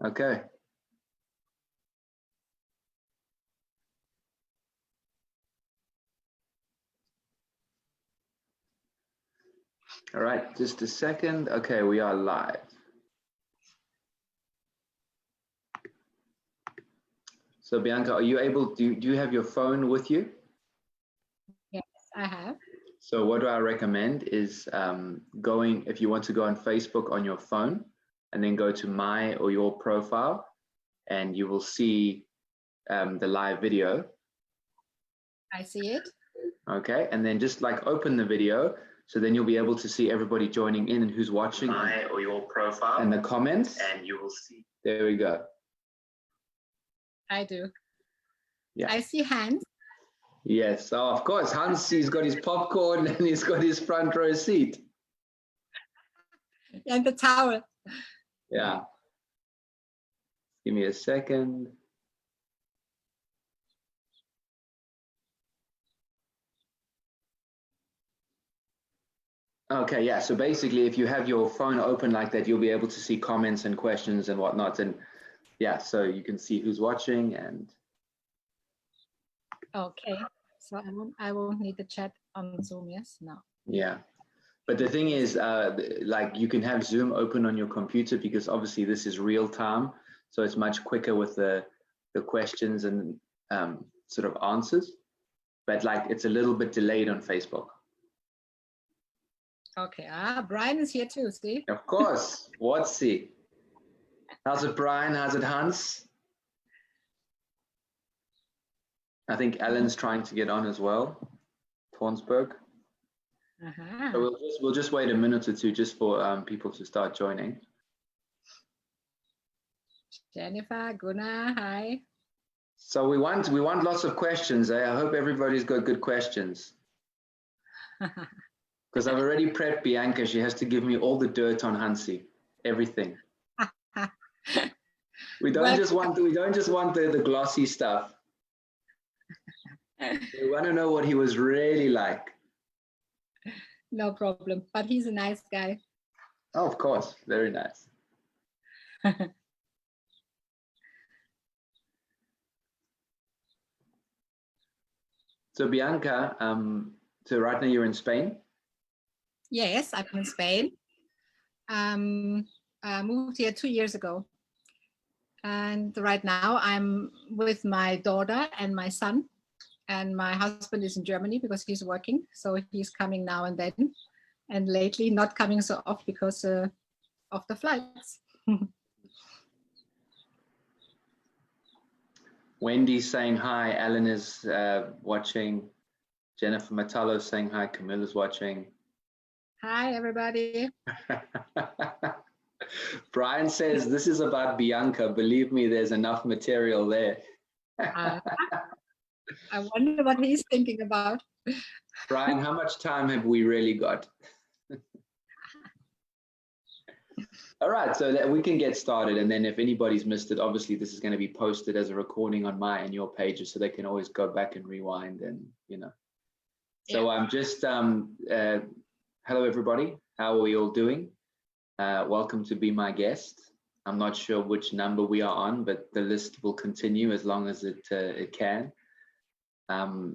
Okay. All right, just a second. Okay, we are live. So Bianca, are you able, do you have your phone with you? Yes, I have. So what do I recommend is going, if you want to go on Facebook on your phone, and then go to my or your profile, and you will see the live video. I see it. Okay, and then just like open the video, so then you'll be able to see everybody joining in and who's watching. My or your profile. And the comments. And you will see. There we go. I do. Yeah. I see Hans. Yes, oh, of course. Hans, he's got his popcorn and he's got his front row seat. And the towel. Yeah. Give me a second. Okay, yeah. So basically, if you have your phone open like that, you'll be able to see comments and questions and whatnot. And yeah, so you can see who's watching and. Okay, so I won't need the chat on Zoom, yes? No. Yeah, but the thing is, like you can have Zoom open on your computer because obviously this is real time, so it's much quicker with the questions and sort of answers, but like it's a little bit delayed on Facebook. Okay, Brian is here too, see? Of course, what's he? How's it, Brian? How's it, Hans? I think Alan's trying to get on as well, Tornsberg. So we'll just wait a minute or two just for people to start joining. Jennifer, Gunnar, hi. So we want lots of questions. I hope everybody's got good questions. Because I've already prepped Bianca. She has to give me all the dirt on Hansi, everything. We don't just want the glossy stuff. We want to know what he was really like. No problem, but he's a nice guy. Oh, of course, very nice. So Bianca, so right now you're in Spain? Yes, I'm in Spain. I moved here 2 years ago. And right now I'm with my daughter and my son. And my husband is in Germany because he's working. So he's coming now and then. And lately not coming so often because of the flights. Wendy's saying hi. Alan is watching. Jennifer Metallo saying hi. Camilla's watching. Hi, everybody. Brian says, this is about Bianca. Believe me, there's enough material there. I wonder what he's thinking about. Brian, how much time have we really got? All right, so that we can get started. And then if anybody's missed it, obviously this is going to be posted as a recording on my and your pages, so they can always go back and rewind and, you know. So I'm just, hello, everybody. How are we all doing? Welcome to be my guest. I'm not sure which number we are on, but the list will continue as long as it can.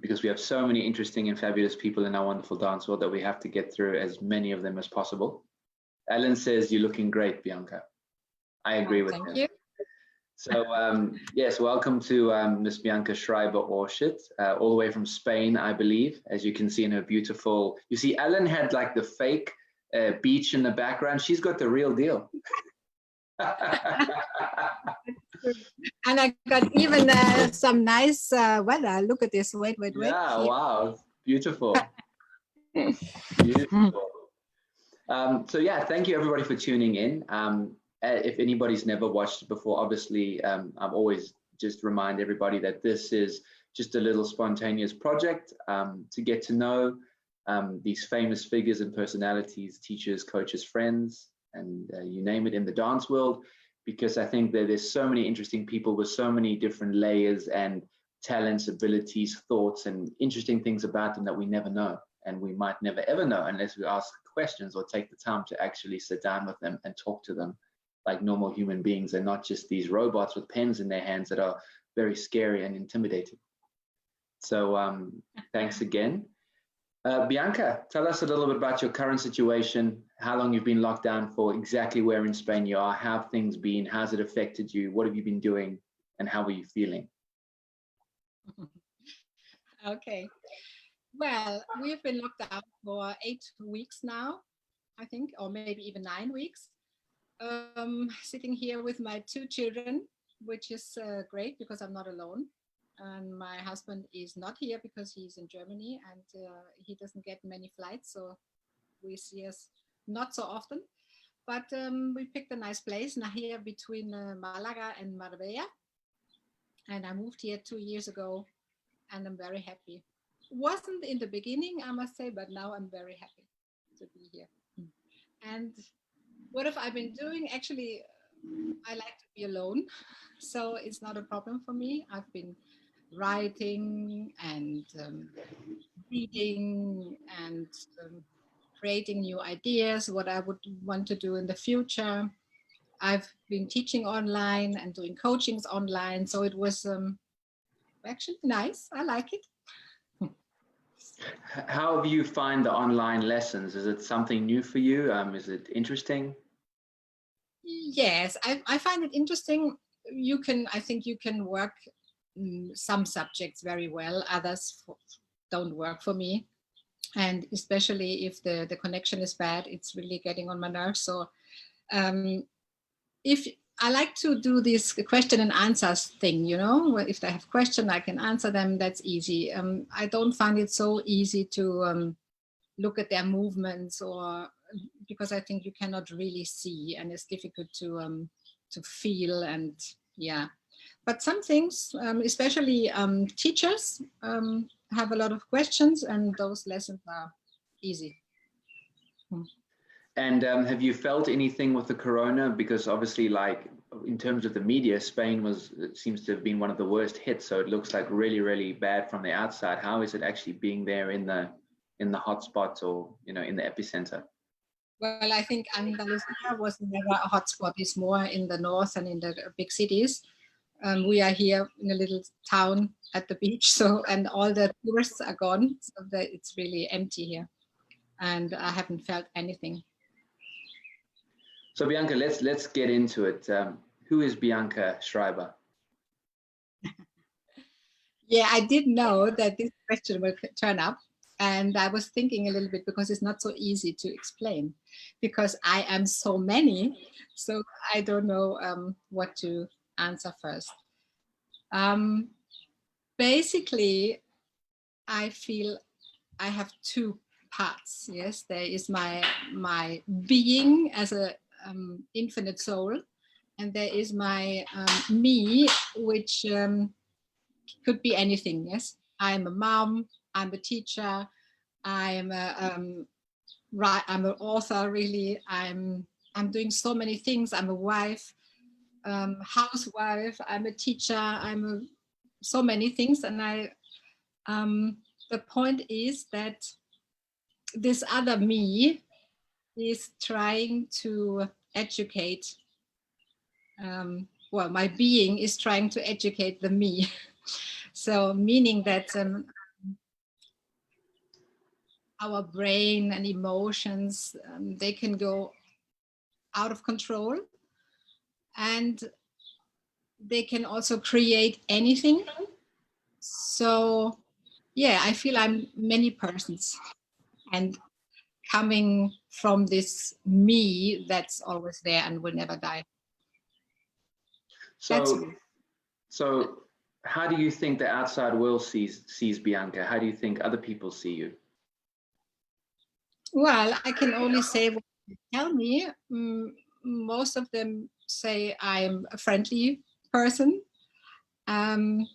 Because we have so many interesting and fabulous people in our wonderful dance world that we have to get through as many of them as possible. Alan says, you're looking great, Bianca. I agree with him. Thank you. So yes, welcome to Miss Bianka Schreiber-Orschitt, all the way from Spain, I believe, as you can see in her beautiful, you see Alan had like the fake beach in the background. She's got the real deal. And I got even some nice weather. Look at this. Wait. Yeah, wow, beautiful. Beautiful. So yeah, thank you everybody for tuning in. If anybody's never watched it before, obviously, I'm always just remind everybody that this is just a little spontaneous project to get to know these famous figures and personalities, teachers, coaches, friends, and you name it in the dance world, because I think that there's so many interesting people with so many different layers and talents, abilities, thoughts, and interesting things about them that we never know. And we might never ever know unless we ask questions or take the time to actually sit down with them and talk to them like normal human beings and not just these robots with pens in their hands that are very scary and intimidating. So thanks again. Bianca, tell us a little bit about your current situation, how long you've been locked down for, exactly where in Spain you are, how have things been, how's it affected you, what have you been doing, and how are you feeling? Okay. Well, we've been locked down for 8 weeks now, I think, or maybe even 9 weeks. Sitting here with my 2 children, which is great because I'm not alone. And my husband is not here because he's in Germany and he doesn't get many flights. So we see us not so often. But we picked a nice place now here between Malaga and Marbella. And I moved here 2 years ago and I'm very happy. Wasn't in the beginning, I must say, but now I'm very happy to be here. And what have I been doing? Actually, I like to be alone, so it's not a problem for me. I've been writing and reading and creating new ideas, what I would want to do in the future. I've been teaching online and doing coachings online, so it was actually nice. I like it. How have you find the online lessons? Is it something new for you? Is it interesting? Yes, I find it interesting. I think you can work some subjects very well, others don't work for me. And especially if the connection is bad, it's really getting on my nerves. So if I like to do this question and answers thing, you know, if they have questions, I can answer them. That's easy. I don't find it so easy to look at their movements, or because I think you cannot really see, and it's difficult to feel. And yeah, but some things, especially teachers, have a lot of questions, and those lessons are easy. And have you felt anything with the corona? Because obviously, like in terms of the media, Spain seems to have been one of the worst hit. So it looks like really, really bad from the outside. How is it actually being there in the hotspot, or in the epicenter? Well, I think Andalusia was never a hotspot. It's more in the north and in the big cities. We are here in a little town at the beach, and all the tourists are gone, so that it's really empty here, and I haven't felt anything. So Bianca, let's get into it. Who is Bianka Schreiber? Yeah, I did know that this question will turn up, and I was thinking a little bit, because it's not so easy to explain, because I am so many, so I don't know what to answer first. Basically, I feel I have 2 parts. Yes, there is my being as a infinite soul, and there is my me, which could be anything. Yes, I'm a mom, I'm a teacher, I'm an author. Really, I'm doing so many things. I'm a wife, housewife. I'm a teacher. So many things, and the point is that this other me is trying to educate. Well, my being is trying to educate the me. So meaning that our brain and emotions, they can go out of control, and they can also create anything. So yeah, I feel I'm many persons, and coming from this me that's always there and will never die. So how do you think the outside world sees Bianca? How do you think other people see you? Well, I can only say what they tell me. Most of them say I'm a friendly person. I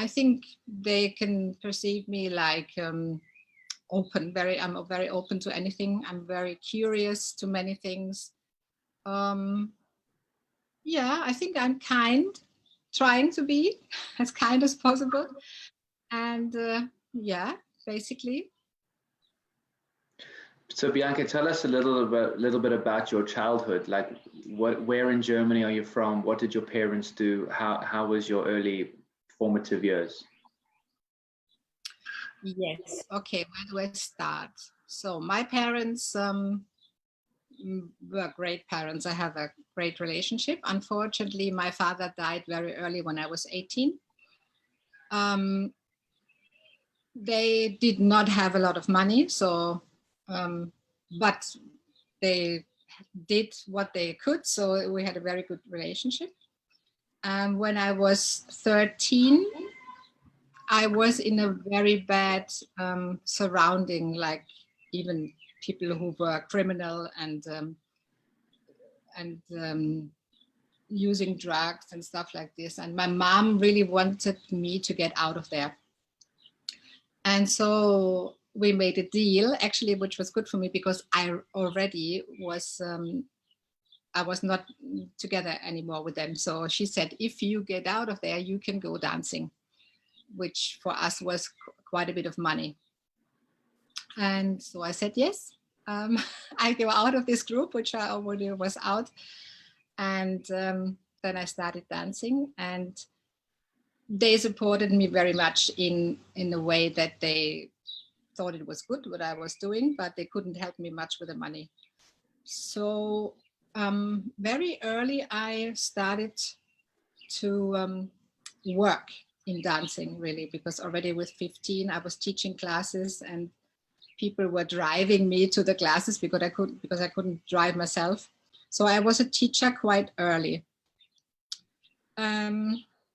think they can perceive me like open. I'm very open to anything. I'm very curious to many things. Yeah, I think I'm kind, trying to be as kind as possible. And yeah, basically. So Bianca, tell us a little bit about your childhood. Like, where in Germany are you from? What did your parents do? How was your early formative years? Yes. Okay. Where do I start? So my parents were great parents. I have a great relationship. Unfortunately, my father died very early when I was 18. They did not have a lot of money, so but they did what they could, so we had a very good relationship. When I was 13, I was in a very bad surrounding, like even people who were criminal and using drugs and stuff like this. And my mom really wanted me to get out of there. And so we made a deal, actually, which was good for me because I already was, I was not together anymore with them. So she said, if you get out of there, you can go dancing, which for us was quite a bit of money. And so I said, yes, I go out of this group, which I already was out. And then I started dancing, and they supported me very much in a way that they thought it was good what I was doing, but they couldn't help me much with the money. So very early I started to work in dancing, really, because already with 15 I was teaching classes and people were driving me to the classes because I couldn't drive myself. So I was a teacher quite early.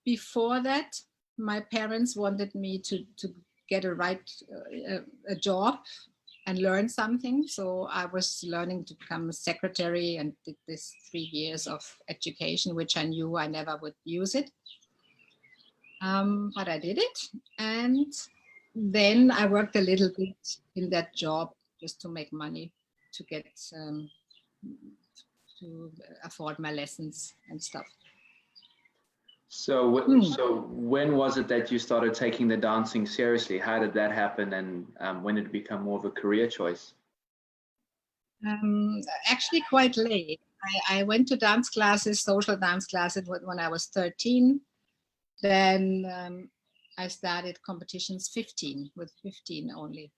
Before that, my parents wanted me to get a job and learn something. So I was learning to become a secretary and did this 3 years of education, which I knew I never would use it. But I did it. And then I worked a little bit in that job just to make money to get to afford my lessons and stuff. So, so when was it that you started taking the dancing seriously? How did that happen, and when did it become more of a career choice? Actually, quite late. I went to dance classes, social dance classes, when I was 13. Then I started competitions 15, with 15 only.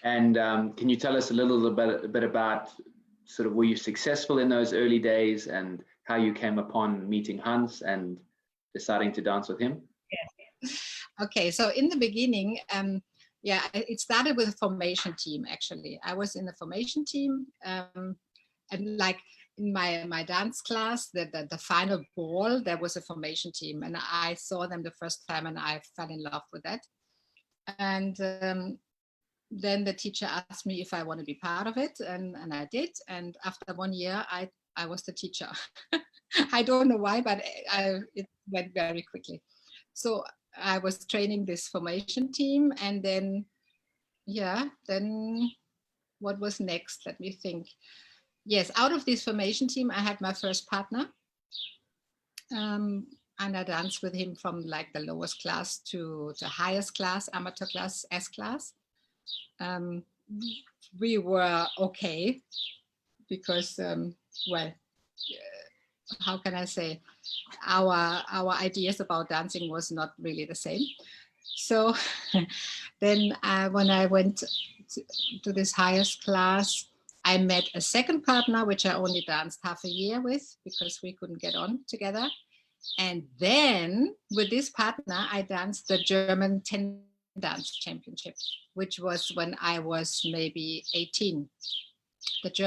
And can you tell us a bit about sort of, were you successful in those early days, and how you came upon meeting Hans and deciding to dance with him? Yes. Okay, so in the beginning, yeah, it started with a formation team, actually. I was in a formation team, and like in my dance class, the final ball, there was a formation team, and I saw them the first time and I fell in love with that. And then the teacher asked me if I want to be part of it, and I did. And after 1 year, I was the teacher. I don't know why, but it went very quickly. So I was training this formation team, and then, yeah, then what was next? Let me think. Yes, out of this formation team, I had my first partner. And I danced with him from like the lowest class to the highest class, amateur class, S class. We were okay because, well, how can I say, our ideas about dancing was not really the same. So then when I went to this highest class, I met a second partner, which I only danced half a year with because we couldn't get on together. And then with this partner, I danced the German 10 dance championship, which was when I was maybe 18. It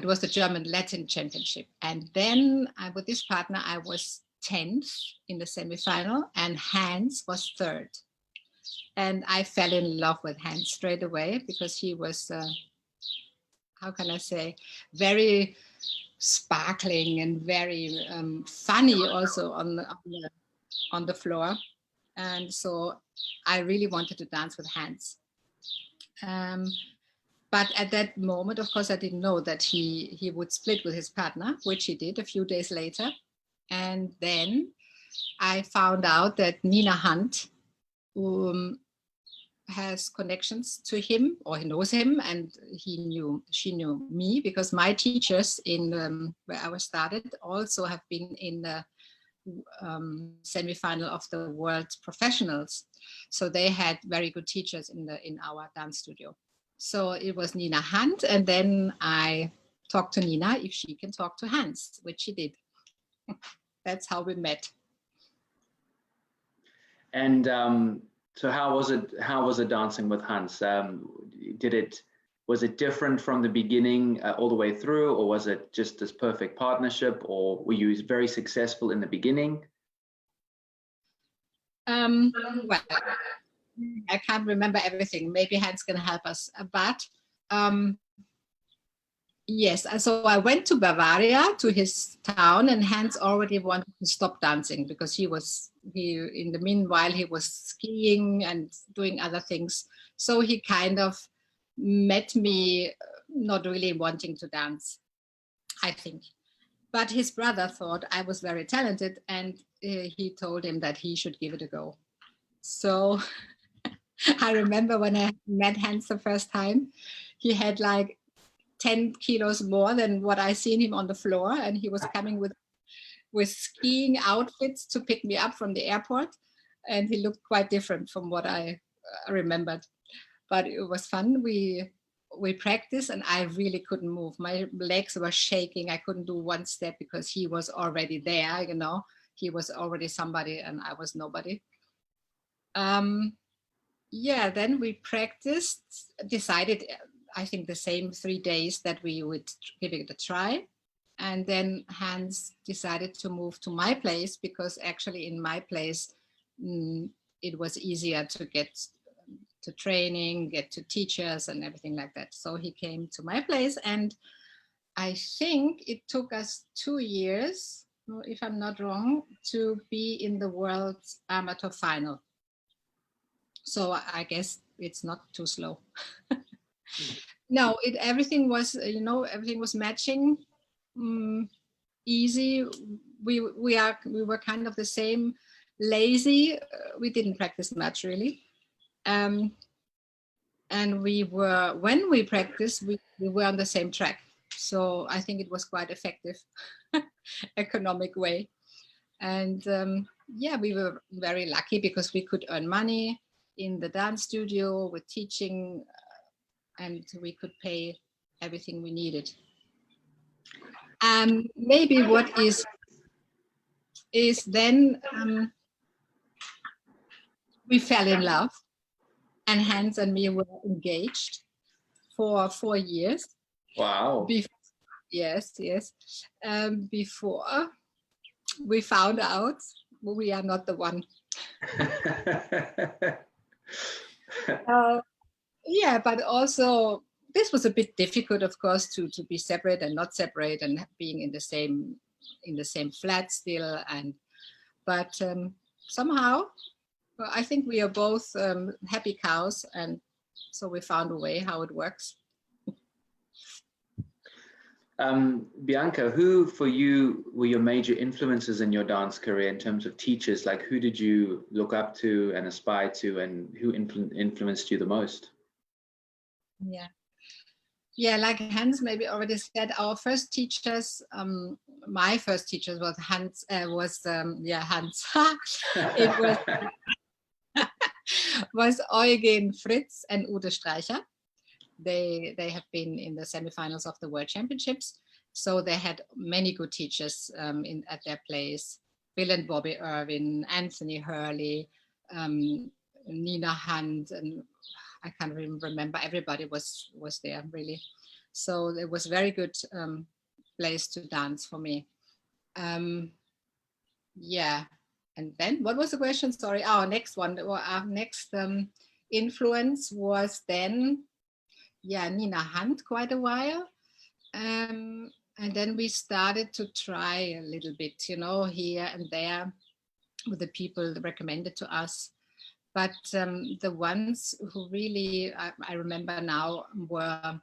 was the German Latin championship. And then with this partner, I was 10th in the semifinal, and Hans was 3rd. And I fell in love with Hans straight away because he was, how can I say, very sparkling and very funny also on the floor. And so I really wanted to dance with Hans. But at that moment, of course, I didn't know that he would split with his partner, which he did a few days later. And then I found out that Nina Hunt, has connections to him, or he knows him, and she knew me, because my teachers in where I was started also have been in the semi-final of the World Professionals, so they had very good teachers in our dance studio. So it was Nina Hunt, and then I talked to Nina if she can talk to Hans, which she did. That's how we met. And so how was it dancing with Hans? Was it different from the beginning all the way through, or was it just this perfect partnership, or were you very successful in the beginning? Well, I can't remember everything. Maybe Hans can help us. But yes, so I went to Bavaria, to his town, and Hans already wanted to stop dancing because in the meanwhile, he was skiing and doing other things. So he kind of met me not really wanting to dance, I think. But his brother thought I was very talented, and he told him that he should give it a go. So I remember when I met Hans the first time, he had like 10 kilos more than what I seen him on the floor, and he was coming with skiing outfits to pick me up from the airport, and he looked quite different from what I remembered. But it was fun. We practiced, and I really couldn't move. My legs were shaking. I couldn't do one step because he was already there, you know. He was already somebody and I was nobody. Yeah, then we practiced, decided, I think the same 3 days that we would give it a try. And then Hans decided to move to my place, because actually in my place, it was easier to get to training, get to teachers and everything like that. So he came to my place, and I think it took us 2 years, if I'm not wrong, to be in the world amateur final. So I guess it's not too slow. No, everything was, everything was matching, easy. We were kind of the same, lazy. We didn't practice much really. And when we practiced, we were on the same track. So I think it was quite effective, economic way. And yeah, we were very lucky because we could earn money in the dance studio with teaching, and we could pay everything we needed. Maybe what is then we fell in love, and Hans and me were engaged for 4 years. Wow. Yes. Before we found out we are not the one. Yeah, but also this was a bit difficult, of course, to be separate and not separate, and being in the same flat still. But somehow, well, I think we are both happy cows, and so we found a way how it works. Bianka, who for you were your major influences in your dance career in terms of teachers? Like, who did you look up to and aspire to, and who influenced you the most? Yeah, like Hans maybe already said, our first teachers, my first teachers was Hans. Hans. It was Eugen Fritz and Ute Streicher. They have been in the semifinals of the World Championships, so they had many good teachers at their place. Bill and Bobby Irwin, Anthony Hurley, Nina Hunt, and I can't even remember. Everybody was there really. So it was a very good place to dance for me. Yeah, and then what was the question? Sorry. Our next one. Our next influence was then, Nina Hunt, quite a while. And then we started to try a little bit, here and there with the people recommended to us. But the ones who really, I remember now, were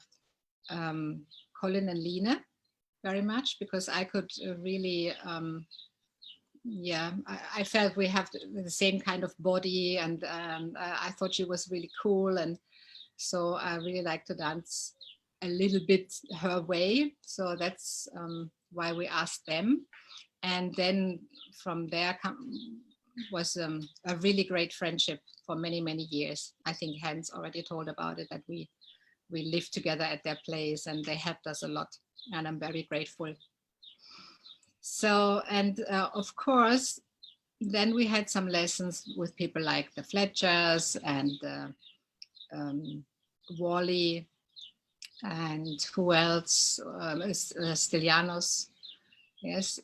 Colin and Lena very much, because I could really yeah, I felt we have the same kind of body, and I thought she was really cool, and so I really like to dance a little bit her way. So that's why we asked them, and then from there was a really great friendship for many years. I think Hans already told about it, that we lived together at their place, and they helped us a lot, and I'm very grateful. So, and of course, then we had some lessons with people like the Fletchers and Wally, and who else? Stylianos. Yes,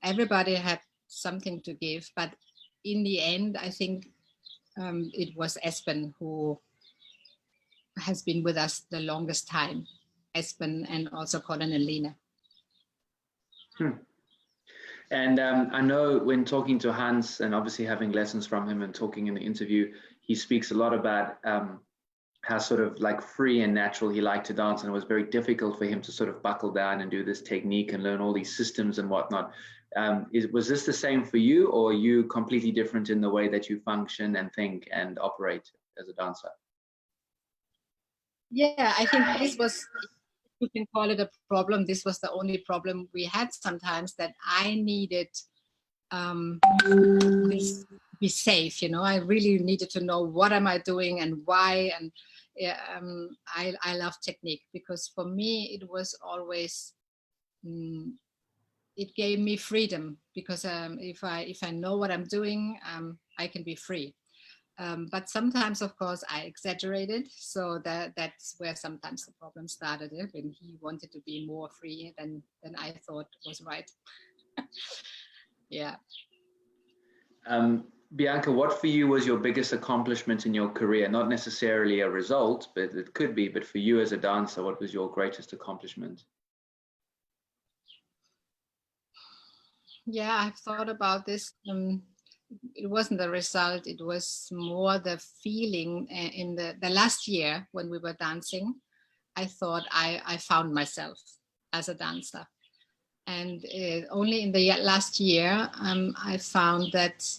everybody had something to give, but in the end, I think it was Espen who has been with us the longest time. Espen and also Colin and Lena. And I know when talking to Hans and obviously having lessons from him and talking in the interview, he speaks a lot about how sort of like free and natural he liked to dance, and it was very difficult for him to sort of buckle down and do this technique and learn all these systems and whatnot. Was this the same for you, or are you completely different in the way that you function and think and operate as a dancer? Yeah, I think this was, you can call it a problem. This was the only problem we had sometimes, that I needed this be safe, you know. I really needed to know what am I doing and why, and I love technique, because for me it was always it gave me freedom, because if I know what I'm doing, I can be free. But sometimes, of course, I exaggerated, so that's where sometimes the problem started, when he wanted to be more free than I thought was right. Yeah. Bianka, what for you was your biggest accomplishment in your career? Not necessarily a result, but it could be, but for you as a dancer, what was your greatest accomplishment? Yeah, I've thought about this. It wasn't the result, it was more the feeling. In the last year when we were dancing, I thought I found myself as a dancer. And only in the last year, I found that,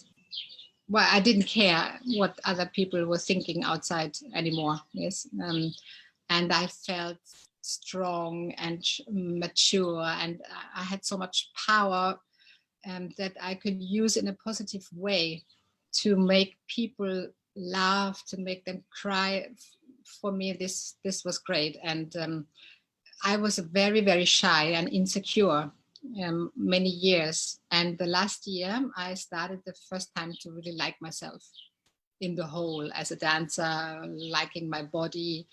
well, I didn't care what other people were thinking outside anymore. Yes. And I felt strong and mature, and I had so much power that I could use in a positive way to make people laugh, to make them cry. For me, this was great. And I was very shy and insecure many years. And the last year, I started the first time to really like myself in the whole, as a dancer, liking my body.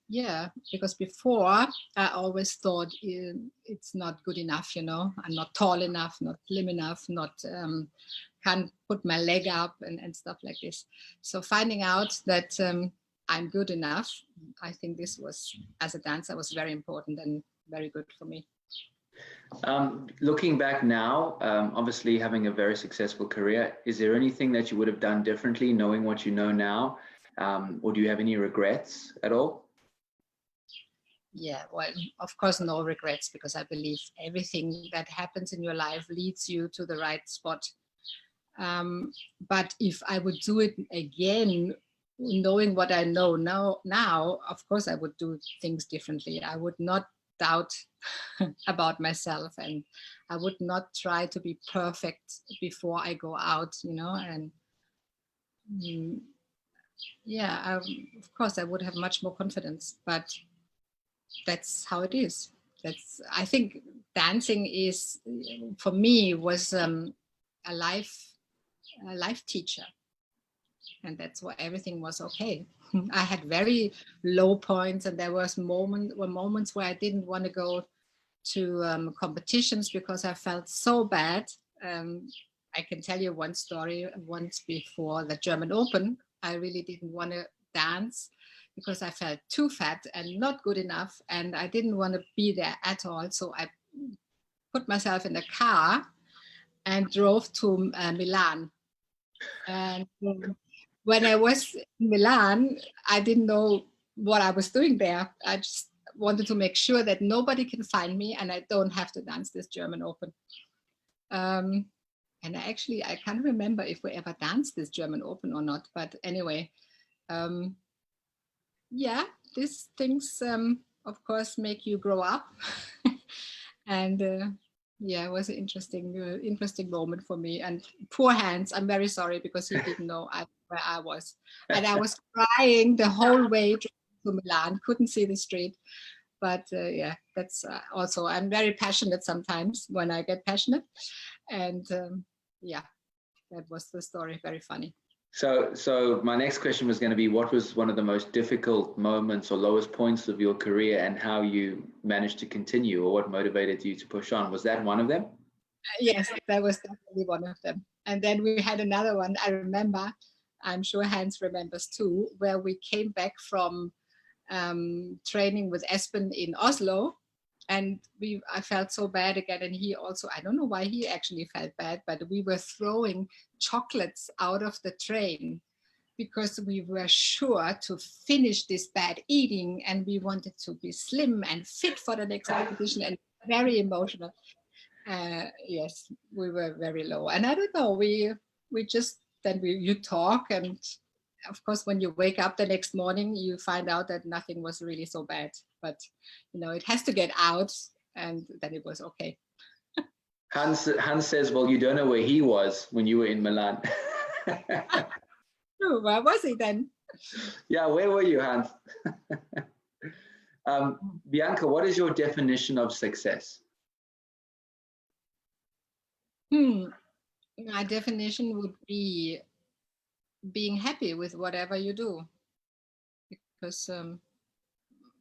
Yeah, because before I always thought it's not good enough, you know. I'm not tall enough, not slim enough, not can't put my leg up and stuff like this. So finding out that I'm good enough, I think this was, as a dancer, was very important and very good for me. Looking back now, obviously having a very successful career, is there anything that you would have done differently, knowing what you know now? Or do you have any regrets at all? Yeah, well, of course, no regrets, because I believe everything that happens in your life leads you to the right spot. But if I would do it again, knowing what I know now, of course, I would do things differently. I would not doubt about myself, and I would not try to be perfect before I go out, you know. And yeah, of course, I would have much more confidence, but that's how it is. I think dancing is, for me, was a life teacher, and that's why everything was okay. I had very low points, and there were moments where I didn't want to go to competitions because I felt so bad. I can tell you one story. Once, before the German Open, I really didn't want to dance because I felt too fat and not good enough, and I didn't want to be there at all. So I put myself in a car and drove to Milan. And when I was in Milan, I didn't know what I was doing there. I just wanted to make sure that nobody can find me and I don't have to dance this German Open. And I can't remember if we ever danced this German Open or not. But anyway, yeah, these things, of course, make you grow up. And yeah, it was an interesting moment for me. And poor Hans, I'm very sorry because he didn't know where I was. And I was crying the whole way to Milan, couldn't see the street. But yeah, that's also, I'm very passionate sometimes when I get passionate. And yeah, that was the story, very funny. So my next question was going to be, what was one of the most difficult moments or lowest points of your career, and how you managed to continue, or what motivated you to push on? Was that one of them? Yes, that was definitely one of them. And then we had another one, I remember, I'm sure Hans remembers too, where we came back from training with Espen in Oslo. And I felt so bad again. And he also, I don't know why he actually felt bad, but we were throwing chocolates out of the train because we were sure to finish this bad eating, and we wanted to be slim and fit for the next competition, and very emotional. Yes, we were very low. And I don't know, we just, then you talk, and of course, when you wake up the next morning, you find out that nothing was really so bad. But, you know, it has to get out, and then it was okay. Hans says, well, you don't know where he was when you were in Milan. Where was he then? Yeah, where were you, Hans? Bianca, what is your definition of success? My definition would be being happy with whatever you do, because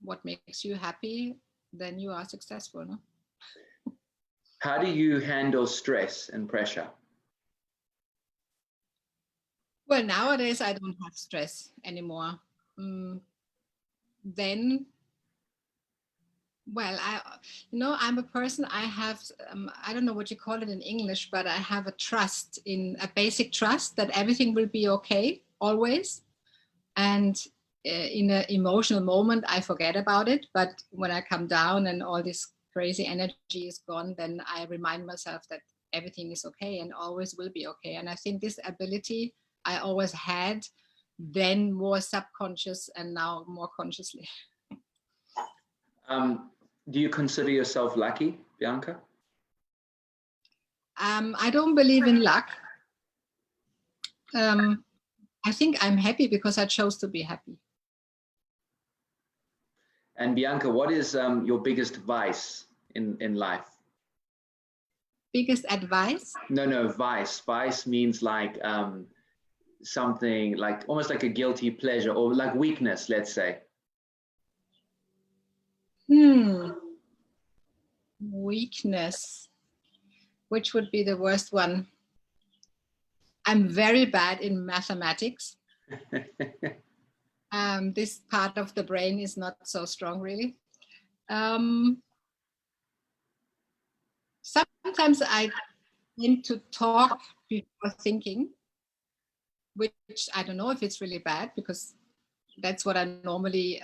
what makes you happy, then you are successful, no? How do you handle stress and pressure? Well, nowadays I don't have stress anymore. Then, well, I'm a person, I have, I don't know what you call it in English, but I have a basic trust that everything will be okay, always. And in an emotional moment, I forget about it. But when I come down and all this crazy energy is gone, then I remind myself that everything is okay and always will be okay. And I think this ability I always had, then more subconscious and now more consciously. Do you consider yourself lucky, Bianca? I don't believe in luck. I think I'm happy because I chose to be happy. And Bianca, what is your biggest vice in life? Biggest advice? No, vice. Vice means like something like almost like a guilty pleasure, or like weakness, let's say. Weakness. Which would be the worst one? I'm very bad in mathematics. This part of the brain is not so strong, really. Sometimes I tend to talk before thinking, which I don't know if it's really bad, because that's what I normally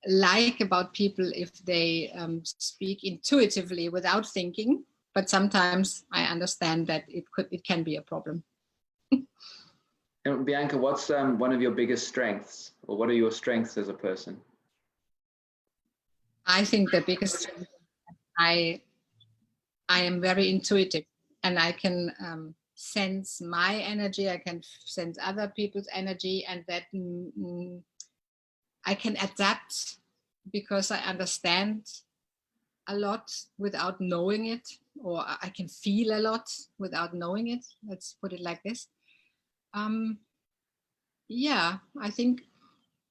like about people, if they speak intuitively without thinking. But sometimes I understand that it can be a problem. And Bianca, what's one of your biggest strengths, or what are your strengths as a person? I think the biggest strength, I am very intuitive, and I can sense my energy, I can sense other people's energy, and that I can adapt because I understand a lot without knowing it, or I can feel a lot without knowing it. Let's put it like this. Yeah, I think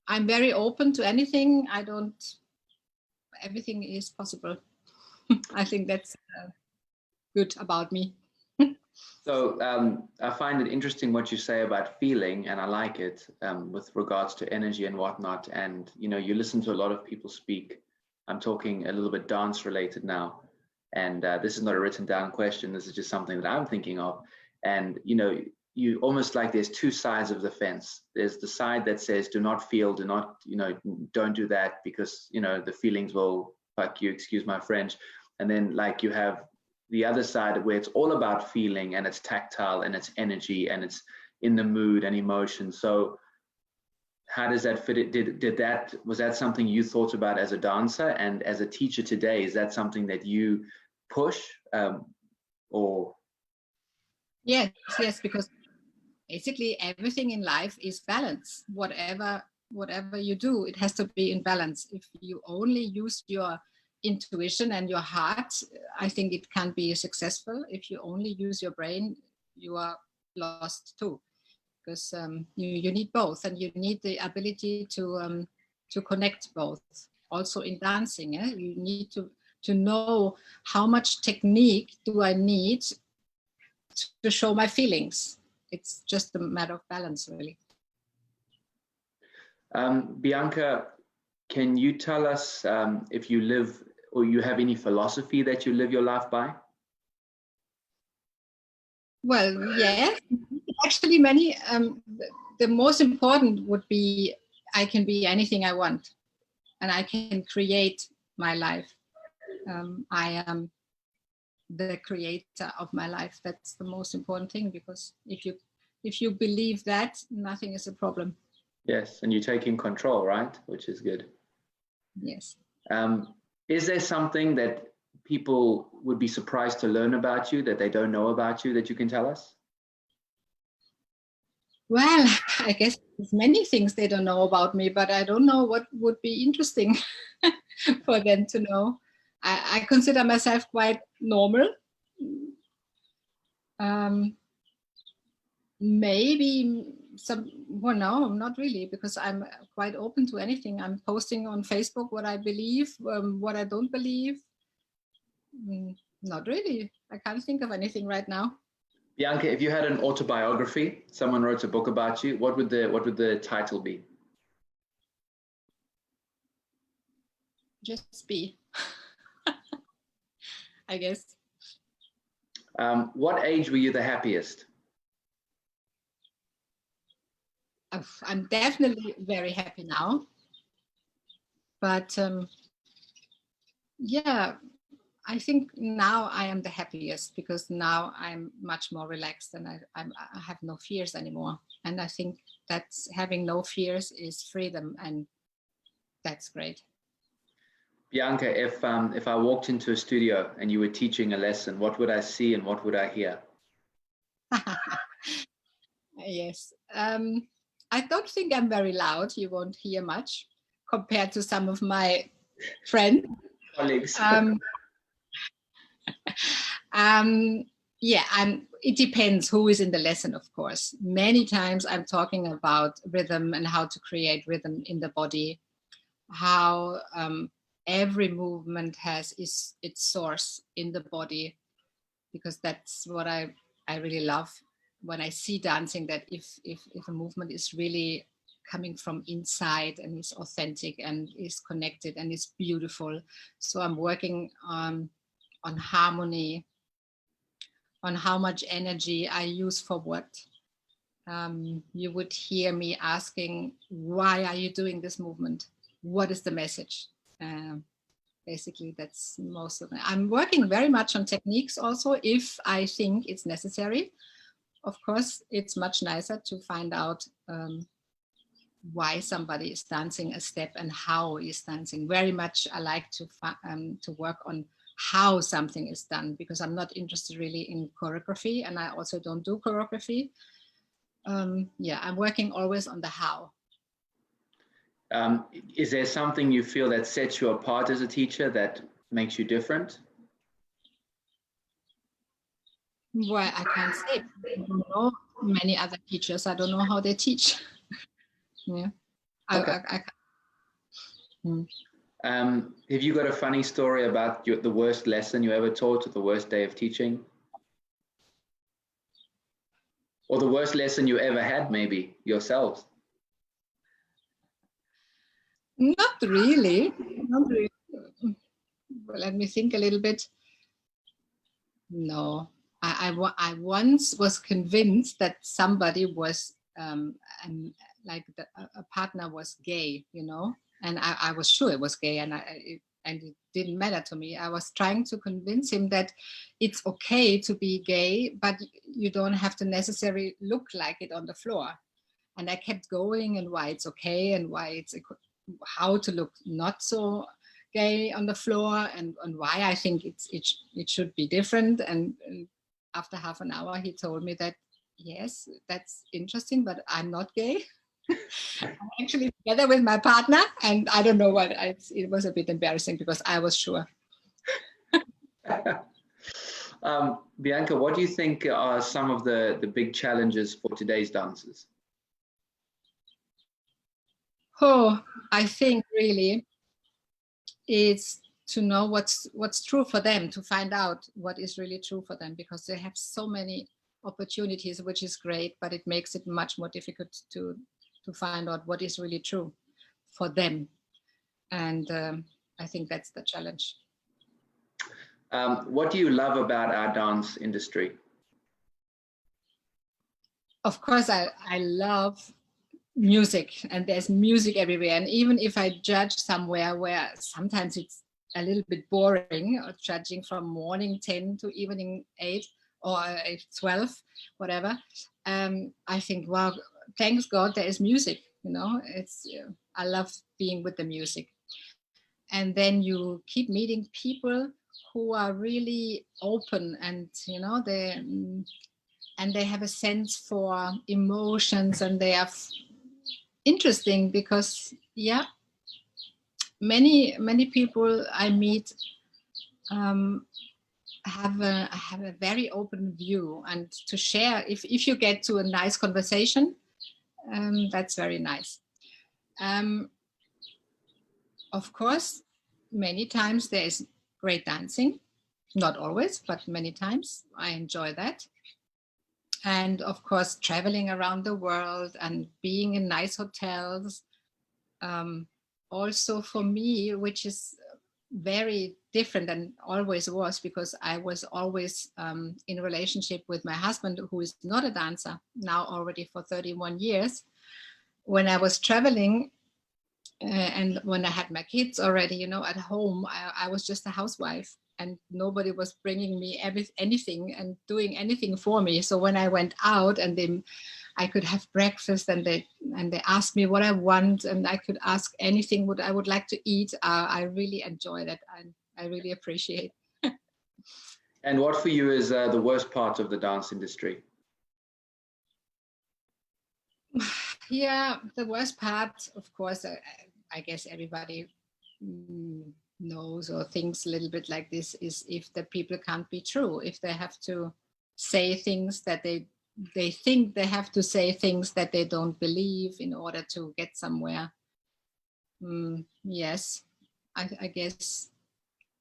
I'm very open to anything. Everything is possible. I think that's good about me. So I find it interesting what you say about feeling, and I like it with regards to energy and whatnot. And, you know, you listen to a lot of people speak. I'm talking a little bit dance related now. And this is not a written down question. This is just something that I'm thinking of. And, you know, you almost like there's two sides of the fence. There's the side that says, do not feel, do not, you know, don't do that because, you know, the feelings will fuck you, excuse my French. And then like you have the other side where it's all about feeling and it's tactile and it's energy and it's in the mood and emotion. So how does that fit? Was that something you thought about as a dancer, and as a teacher today, is that something that you push, or? Yes, because basically everything in life is balance. Whatever you do, it has to be in balance. If you only use your intuition and your heart, I think it can't be successful. If you only use your brain, you are lost too, because you need both, and you need the ability to connect both. Also in dancing, you need to know how much technique do I need to show my feelings. It's just a matter of balance, really. Bianka, can you tell us if you live, or you have any philosophy that you live your life by? Well, yes, actually many. The most important would be I can be anything I want, and I can create my life. I am the creator of my life. That's the most important thing, because if you believe that, nothing is a problem. Yes, and you're taking control, right? Which is good. Yes. Is there something that people would be surprised to learn about you, that they don't know about you, that you can tell us? Well, I guess there's many things they don't know about me, but I don't know what would be interesting for them to know. I consider myself quite normal. Maybe some, well, no, not really, because I'm quite open to anything. I'm posting on Facebook what I believe, what I don't believe. Not really. I can't think of anything right now. Bianka, if you had an autobiography, someone wrote a book about you, what would the title be? Just be, I guess. What age were you the happiest? I'm definitely very happy now. But yeah, I think now I am the happiest, because now I'm much more relaxed, and I have no fears anymore. And I think that's, having no fears is freedom, and that's great. Bianka, if I walked into a studio and you were teaching a lesson, what would I see and what would I hear? Yes. I don't think I'm very loud. You won't hear much compared to some of my friends. Colleagues. Yeah, it depends who is in the lesson, of course. Many times I'm talking about rhythm and how to create rhythm in the body, how every movement has its source in the body, because that's what I really love when I see dancing, that if a movement is really coming from inside and is authentic and is connected and is beautiful. So I'm working on harmony, on how much energy I use for what. You would hear me asking, why are you doing this movement? What is the message? Basically, that's most of it. I'm working very much on techniques also, if I think it's necessary. Of course, it's much nicer to find out why somebody is dancing a step and how he's dancing. Very much I like to work on how something is done, because I'm not interested really in choreography, and I also don't do choreography. Yeah, I'm working always on the how. Is there something you feel that sets you apart as a teacher, that makes you different? Well, I can't say. I don't know many other teachers. I don't know how they teach. Yeah. Okay. Have you got a funny story about the worst lesson you ever taught, or the worst day of teaching? Or the worst lesson you ever had, maybe, yourselves? Not really. Not really. Well, let me think a little bit. No. I once was convinced that somebody was like a partner was gay, you know, and I was sure it was gay, and and it didn't matter to me. I was trying to convince him that it's okay to be gay, but you don't have to necessarily look like it on the floor. And I kept going, and why it's okay, and why it's how to look not so gay on the floor, and why I think it should be different. And after half an hour, he told me that, yes, that's interesting, but I'm not gay. I'm actually together with my partner, and I don't know what. It was a bit embarrassing because I was sure. Bianca, what do you think are some of the big challenges for today's dancers? Oh, I think really it's to know what's true for them, to find out what is really true for them, because they have so many opportunities, which is great, but it makes it much more difficult to find out what is really true for them. And I think that's the challenge. What do you love about our dance industry? Of course, I love music, and there's music everywhere. And even if I judge somewhere where sometimes it's a little bit boring, or judging from morning 10 to evening 8 or 12, whatever, I think, wow, thanks God there is music. It's I love being with the music. And then you keep meeting people who are really open, and they have a sense for emotions, and they are interesting, because many people I meet have a very open view, and to share, if you get to a nice conversation, that's very nice. Of course, many times there is great dancing, not always, but many times I enjoy that. And of course, traveling around the world and being in nice hotels. Also for me, which is very different than always was, because I was always in a relationship with my husband, who is not a dancer, now already for 31 years. When I was traveling and when I had my kids already, at home, I was just a housewife, and nobody was bringing me anything and doing anything for me. So when I went out, and I could have breakfast, and they asked me what I want, and I could ask anything what I would like to eat. I really enjoy that, and I really appreciate. And what for you is the worst part of the dance industry? Yeah, the worst part, of course, I guess everybody knows or thinks a little bit like this, is if the people can't be true, if they have to say things that they think they have to say things that they don't believe in order to get somewhere. Yes, I guess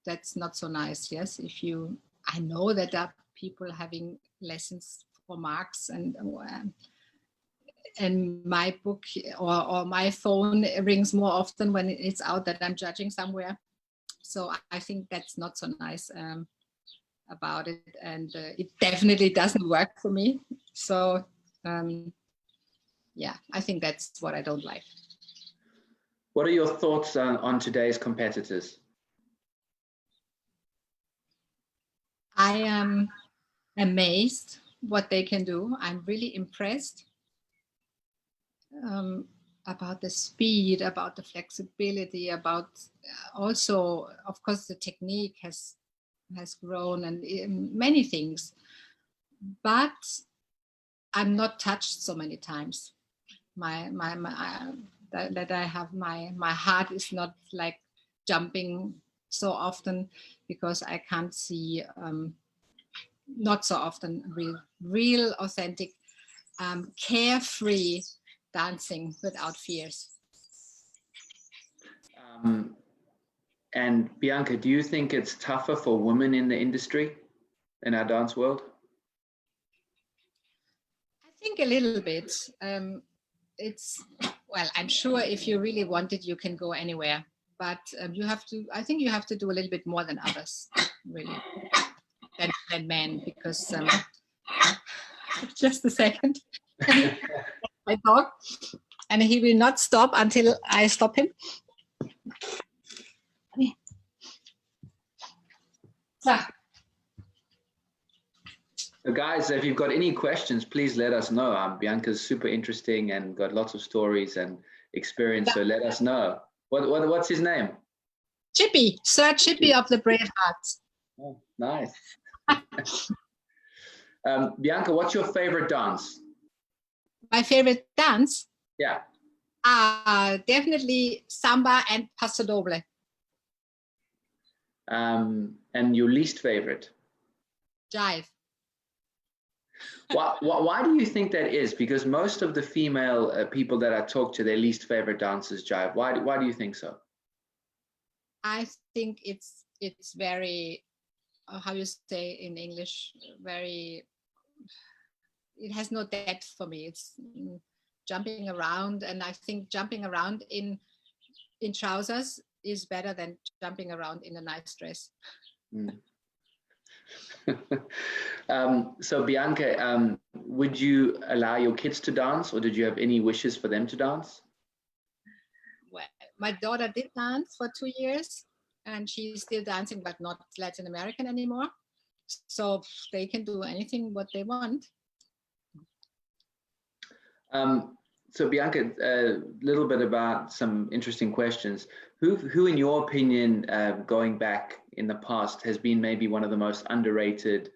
that's not so nice. Yes, I know that there are people having lessons for marks, and my book or my phone rings more often when it's out that I'm judging somewhere. So I think that's not so nice about it, and it definitely doesn't work for me. So I think that's what I don't like. What are your thoughts on today's competitors? I am amazed what they can do. I'm really impressed about the speed, about the flexibility, about also, of course, the technique has grown, and many things. But I'm not touched so many times. That I have my heart is not like jumping so often, because I can't see not so often real authentic carefree dancing without fears. And Bianca, do you think it's tougher for women in the industry, in our dance world? I think a little bit. Well, I'm sure if you really want it, you can go anywhere. But I think you have to do a little bit more than others, really, than men, because just a second. My dog, and he will not stop until I stop him. Yeah. So guys, if you've got any questions, please let us know. Bianca's super interesting and got lots of stories and experience, so let us know. What's his name? Chippy, Sir Chippy of the Brave Hearts. Oh, nice. Bianca, what's your favorite dance? My favorite dance? Yeah. Definitely samba and paso doble. And your least favorite? Jive. Why do you think that is? Because most of the female people that I talk to, their least favorite dance is jive. Why do you think so? I think it's very, how you say in English, very, it has no depth for me. It's jumping around, and I think jumping around in trousers is better than jumping around in a nice dress. So Bianca, would you allow your kids to dance, or did you have any wishes for them to dance? Well, my daughter did dance for 2 years, and she's still dancing, but not Latin American anymore. So they can do anything what they want. So Bianca, a little bit about some interesting questions. Who in your opinion, going back in the past, has been maybe one of the most underrated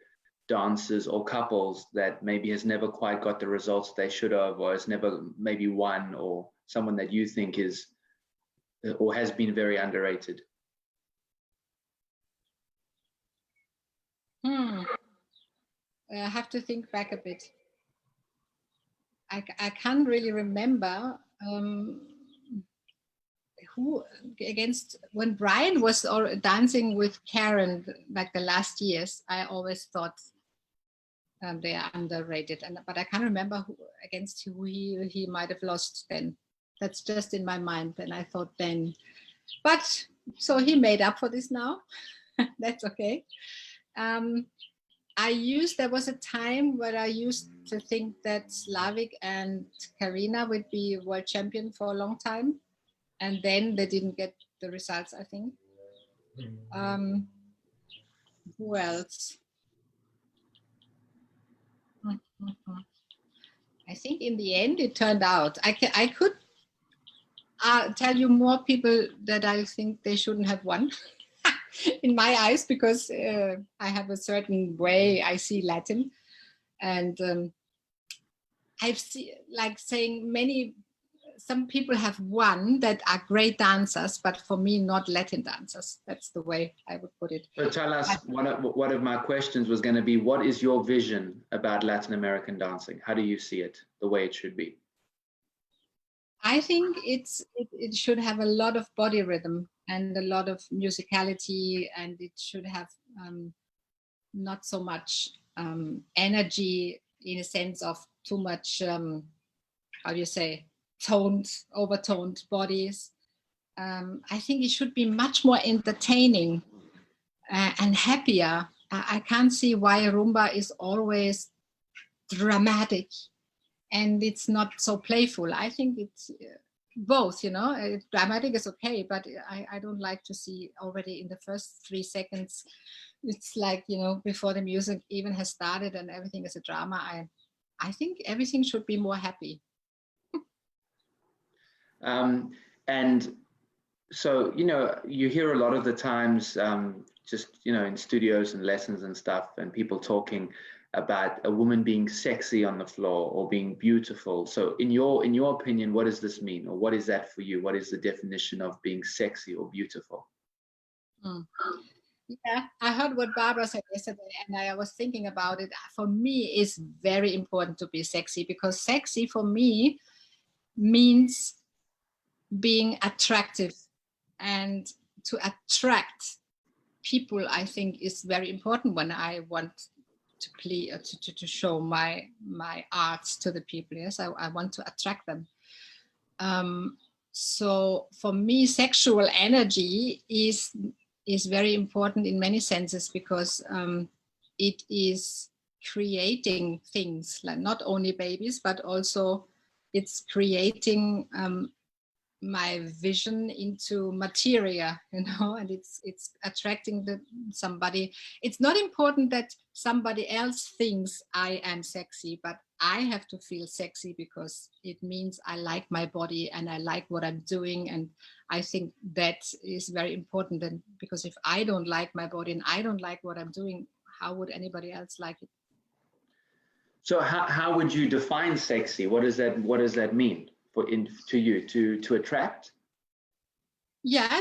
dancers or couples that maybe has never quite got the results they should have, or has never maybe won, or someone that you think is or has been very underrated? I have to think back a bit. I can't really remember who against when Brian was dancing with Karen, like the last years. I always thought they are underrated, but I can't remember against who he might have lost then. That's just in my mind, and I thought then. But so he made up for this now. That's okay. There was a time where I used to think that Slavik and Karina would be world champion for a long time, and then they didn't get the results, I think. Who else? I think in the end it turned out. I could tell you more people that I think they shouldn't have won. In my eyes, because I have a certain way I see Latin, and I've seen, like saying some people have won that are great dancers, but for me, not Latin dancers. That's the way I would put it. So tell us, one of my questions was going to be, what is your vision about Latin American dancing? How do you see it, the way it should be? I think it should have a lot of body rhythm and a lot of musicality, and it should have not so much energy in a sense of too much, how do you say, overtoned bodies. I think it should be much more entertaining and happier. I can't see why rumba is always dramatic and it's not so playful. I think it's both, dramatic is okay, but I don't like to see already in the first 3 seconds, it's like, before the music even has started and everything is a drama. I think everything should be more happy. And so, you hear a lot of the times, just, in studios and lessons and stuff, and people talking about a woman being sexy on the floor or being beautiful. So in your opinion, what does this mean? Or what is that for you? What is the definition of being sexy or beautiful? Yeah, I heard what Barbara said yesterday, and I was thinking about it. For me, it's very important to be sexy, because sexy for me means being attractive, and to attract people, I think, is very important when I want to play to show my arts to the people. Yes, I want to attract them. So for me, sexual energy is very important in many senses, because it is creating things, like not only babies, but also it's creating my vision into materia, you know, and it's attracting somebody. It's not important that somebody else thinks I am sexy, but I have to feel sexy because it means I like my body and I like what I'm doing. And I think that is very important. And because if I don't like my body and I don't like what I'm doing, how would anybody else like it? So how would you define sexy? What does that mean to you to attract? Yeah,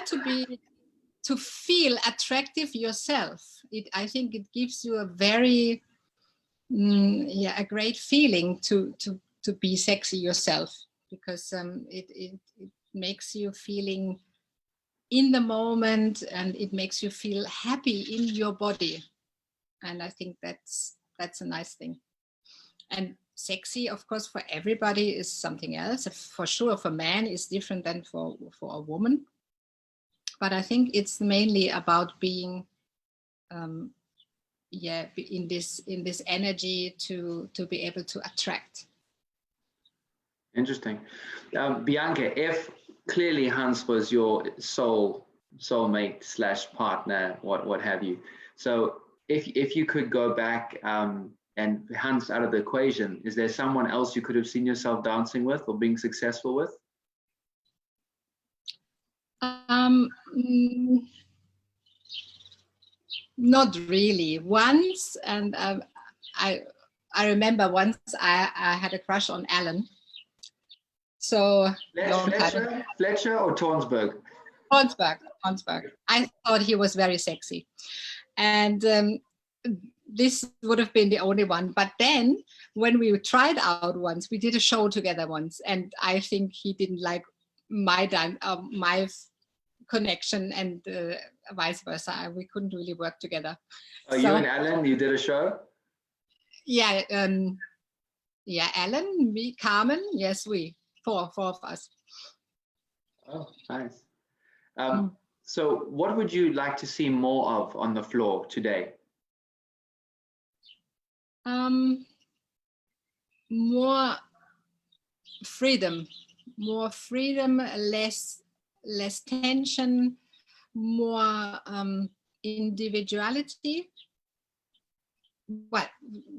to feel attractive yourself. I think it gives you a very a great feeling to be sexy yourself, because it makes you feeling in the moment, and it makes you feel happy in your body. And I think that's a nice thing. And sexy, of course, for everybody is something else. For sure, for man is different than for a woman. But I think it's mainly about being, in this energy to be able to attract. Interesting. Bianka, if clearly Hans was your soulmate / partner, what have you. So if you could go back and Hans out of the equation, is there someone else you could have seen yourself dancing with or being successful with? Not really. Once, and I remember once I had a crush on Alan. So Fletcher or Tornsberg? Tornsberg. I thought he was very sexy, and this would have been the only one. But then when we tried out once, we did a show together once, and I think he didn't like my connection, and vice versa. We couldn't really work together. Oh, so, you and Alan, you did a show? Yeah, Alan, me, Carmen, yes, we four of us. Oh, nice. So what would you like to see more of on the floor today? More freedom, less tension, more individuality. What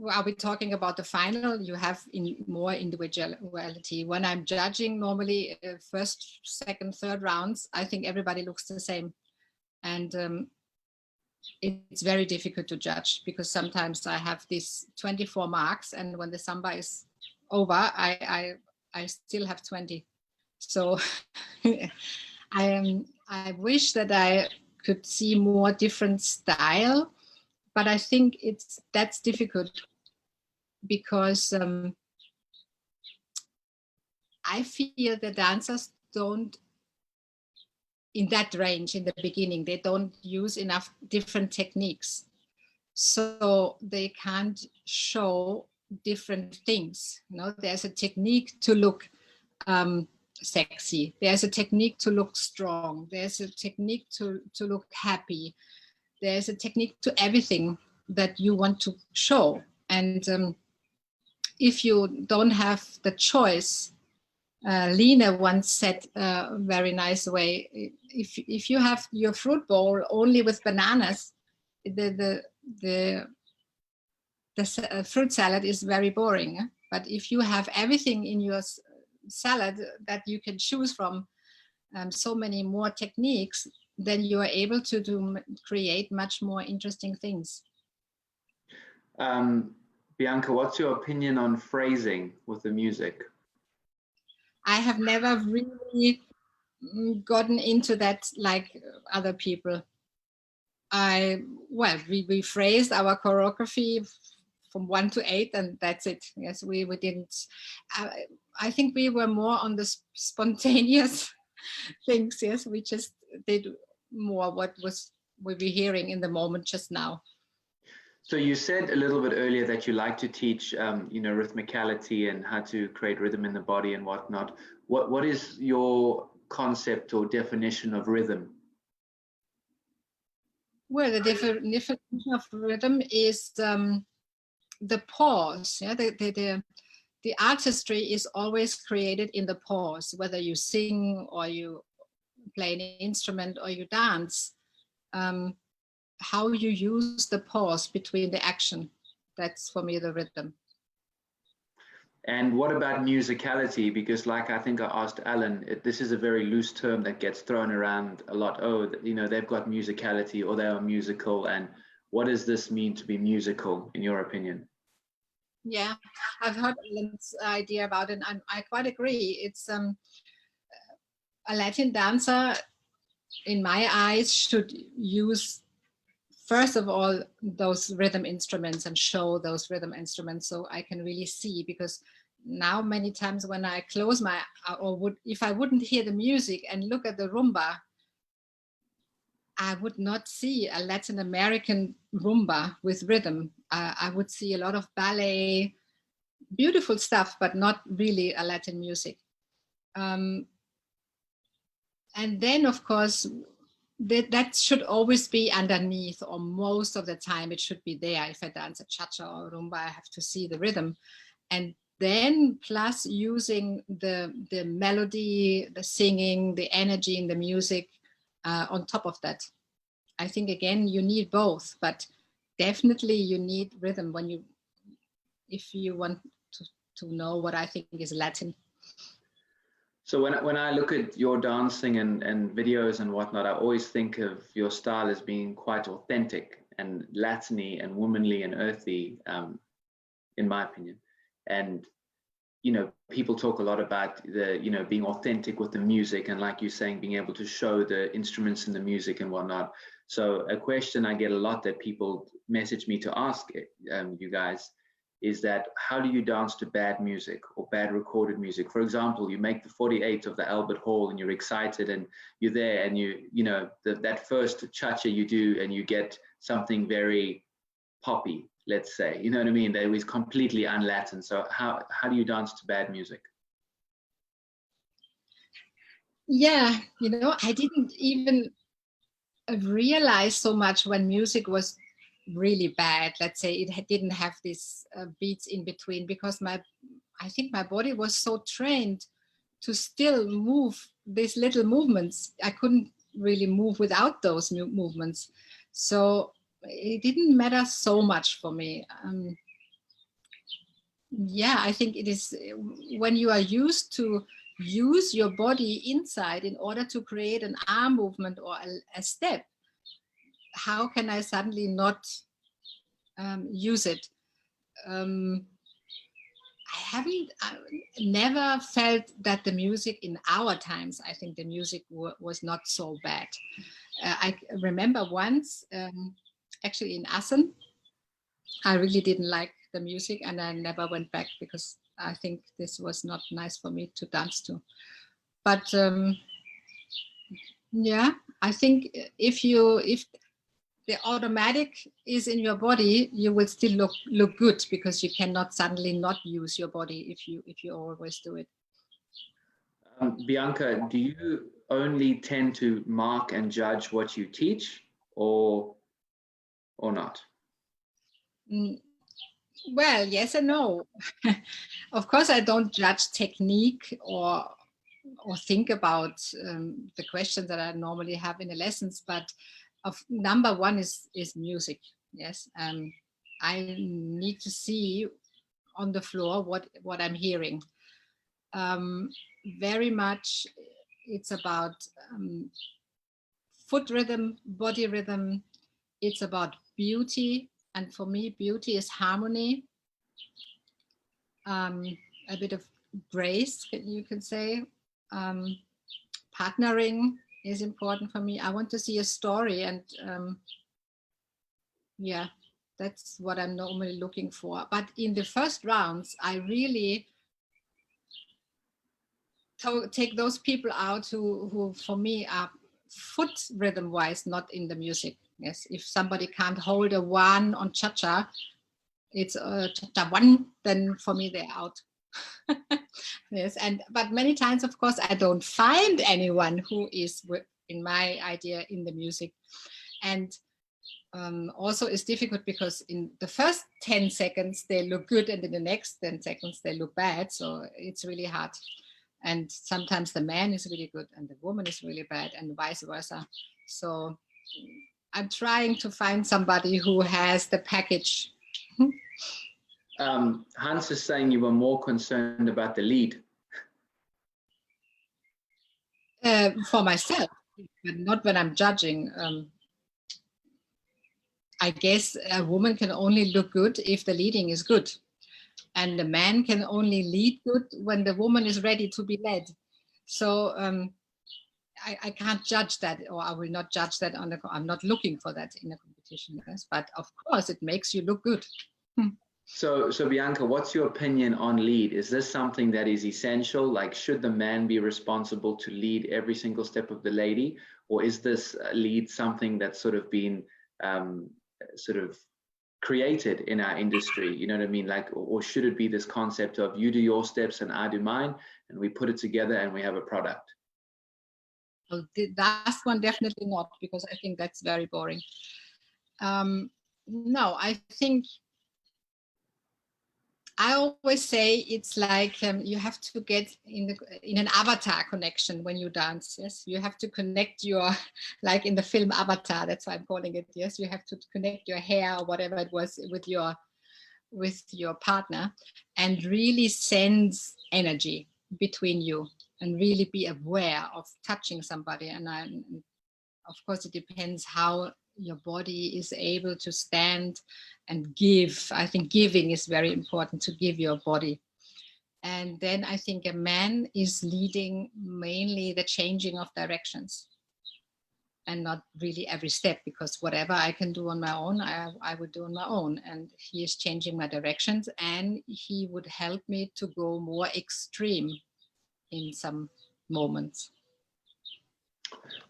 are we talking about? The final, you have more individuality. When I'm judging, normally first, second, third rounds, I think everybody looks the same, and it's very difficult to judge, because sometimes I have these 24 marks, and when the samba is over, I still have 20. So I wish that I could see more different style, but I think that's difficult, because I feel the dancers don't, in that range in the beginning, they don't use enough different techniques, so they can't show different things. You know, there's a technique to look sexy, there's a technique to look strong, there's a technique to look happy, there's a technique to everything that you want to show. And if you don't have the choice, Lena once said a very nice way, if you have your fruit bowl only with bananas, the fruit salad is very boring. But if you have everything in your salad that you can choose from, so many more techniques, then you are able to create much more interesting things. Bianka, what's your opinion on phrasing with the music? I have never really gotten into that like other people. We phrased our choreography from 1 to 8, and that's it. Yes, we didn't. I think we were more on the spontaneous things. Yes, we just did more what we were hearing in the moment just now. So you said a little bit earlier that you like to teach, rhythmicality and how to create rhythm in the body and whatnot. What is your concept or definition of rhythm? Well, the definition of rhythm is the pause. Yeah, the artistry is always created in the pause, whether you sing or you play an instrument or you dance. How you use the pause between the action, that's for me the rhythm. And what about musicality? Because like I think I asked Alan, this is a very loose term that gets thrown around a lot. Oh, you know, they've got musicality or they are musical. And what does this mean to be musical, in your opinion? Yeah, I've heard Alan's idea about it, and I quite agree. It's a Latin dancer, in my eyes, should use, first of all, those rhythm instruments and show those rhythm instruments so I can really see, because now many times when I close my, if I wouldn't hear the music and look at the rumba, I would not see a Latin American rumba with rhythm. I would see a lot of ballet, beautiful stuff, but not really a Latin music. And then, of course, that should always be underneath, or most of the time it should be there. If I dance a cha-cha or rumba, I have to see the rhythm. And then plus using the melody, the singing, the energy in the music on top of that. I think, again, you need both, but definitely you need rhythm if you want to know what I think is Latin. So when I look at your dancing and videos and whatnot, I always think of your style as being quite authentic and Latin-y and womanly and earthy, in my opinion. And, you know, people talk a lot about being authentic with the music, and like you're saying, being able to show the instruments and the music and whatnot. So a question I get a lot that people message me to ask you guys is that, how do you dance to bad music or bad recorded music? For example, you make the 48 of the Albert Hall and you're excited and you're there, and that first cha-cha you do and you get something very poppy, let's say, you know what I mean? That was completely un-Latin. So how do you dance to bad music? Yeah, I didn't even realize so much when music was really bad. Let's say it didn't have these beats in between, because I think my body was so trained to still move these little movements. I couldn't really move without those movements. So it didn't matter so much for me. Yeah, I think it is when you are used to use your body inside in order to create an arm movement or a step, how can I suddenly not use it? I never felt that the music in our times, I think the music was not so bad. I remember once, actually in Assen, I really didn't like the music and I never went back, because I think this was not nice for me to dance to. But yeah, I think if the automatic is in your body, you will still look good, because you cannot suddenly not use your body if you always do it. Bianka, do you only tend to mark and judge what you teach, or not? Well, yes and no. Of course, I don't judge technique or think about the questions that I normally have in the lessons, but number one is music. Yes, I need to see on the floor what I'm hearing. Very much, it's about foot rhythm, body rhythm. It's about beauty, and for me, beauty is harmony. A bit of grace, you can say. Partnering is important for me. I want to see a story, and yeah, that's what I'm normally looking for. But in the first rounds, I really take those people out who for me are foot rhythm wise not in the music. Yes, if somebody can't hold a one on cha-cha, it's a cha-cha one, then for me they're out. Yes, but many times, of course, I don't find anyone who is, in my idea, in the music. And also is difficult because in the first 10 seconds they look good and in the next 10 seconds they look bad. So it's really hard. And sometimes the man is really good and the woman is really bad and vice versa. So I'm trying to find somebody who has the package. Hans is saying you were more concerned about the lead. For myself, but not when I'm judging. I guess a woman can only look good if the leading is good. And the man can only lead good when the woman is ready to be led. So I can't judge that, or I will not judge that I'm not looking for that in a competition. Yes? But of course, it makes you look good. So Bianka, what's your opinion on lead? Is this something that is essential? Like, should the man be responsible to lead every single step of the lady? Or is this lead something that's sort of been sort of created in our industry? You know what I mean? Like, or should it be this concept of you do your steps and I do mine, and we put it together and we have a product? Well, the last one, definitely not, because I think that's very boring. No, I think I always say it's like you have to get in an avatar connection when you dance. Yes, you have to connect your, like in the film Avatar. That's why I'm calling it. Yes, you have to connect your hair or whatever it was with your partner, and really sense energy between you, and really be aware of touching somebody. And of course, it depends how your body is able to stand and give. I think giving is very important, to give your body. And then I think a man is leading mainly the changing of directions, and not really every step, because whatever I can do on my own, I would do on my own. And he is changing my directions, and he would help me to go more extreme in some moments.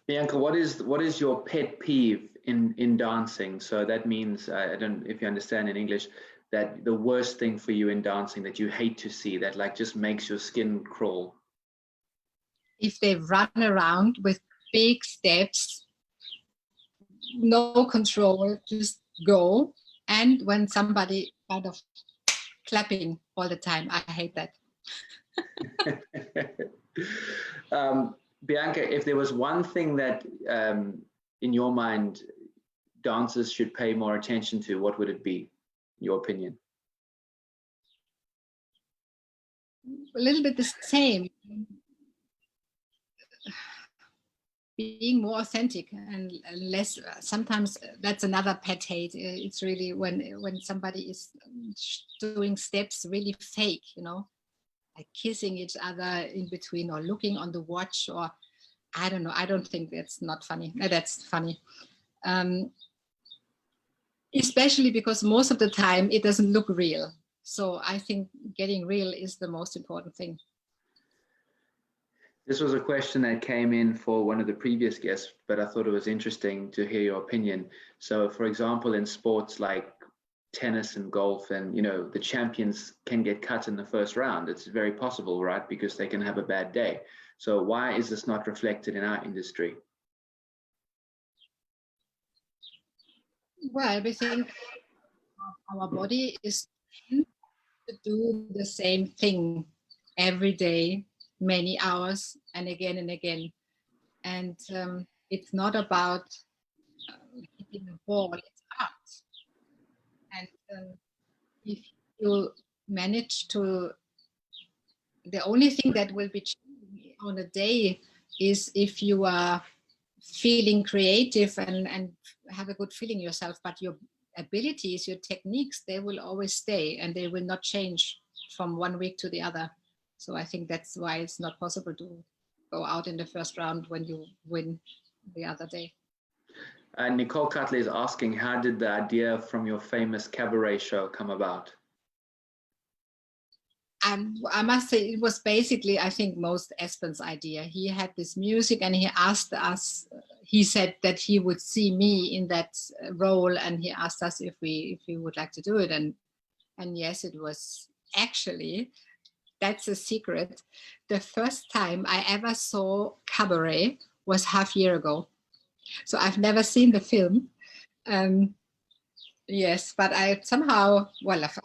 Bianka, what is your pet peeve in dancing? So that means, I don't know if you understand in English, that the worst thing for you in dancing that you hate to see, that like just makes your skin crawl. If they run around with big steps, no control, just go. And when somebody kind of clapping all the time, I hate that. Bianka, if there was one thing that in your mind dancers should pay more attention to, what would it be, in your opinion? A little bit the same. Being more authentic and less, sometimes that's another pet hate. It's really when somebody is doing steps really fake, you know, like kissing each other in between, or looking on the watch, or I don't know. I don't think that's not funny. That's funny. Especially because most of the time it doesn't look real. So I think getting real is the most important thing. This was a question that came in for one of the previous guests, but I thought it was interesting to hear your opinion. So for example, in sports like tennis and golf, and you know, the champions can get cut in the first round. It's very possible, right? Because they can have a bad day. So why is this not reflected in our industry? Well, we think our body is to do the same thing every day, many hours, and again. And it's not about hitting a ball, it's art. And if you manage to, the only thing that will be changing on a day is if you are feeling creative and have a good feeling yourself, but your abilities, your techniques, they will always stay, and they will not change from one week to the other. So I think that's why it's not possible to go out in the first round when you win the other day. Nicole Cutler is asking, how did the idea from your famous Cabaret show come about? I must say it was basically, I think, most Espen's idea. He had this music and he asked us, he said that he would see me in that role, and he asked us if we would like to do it. And yes, it was actually, that's a secret. The first time I ever saw Cabaret was half a year ago. So I've never seen the film, Yes, but I somehow, well, of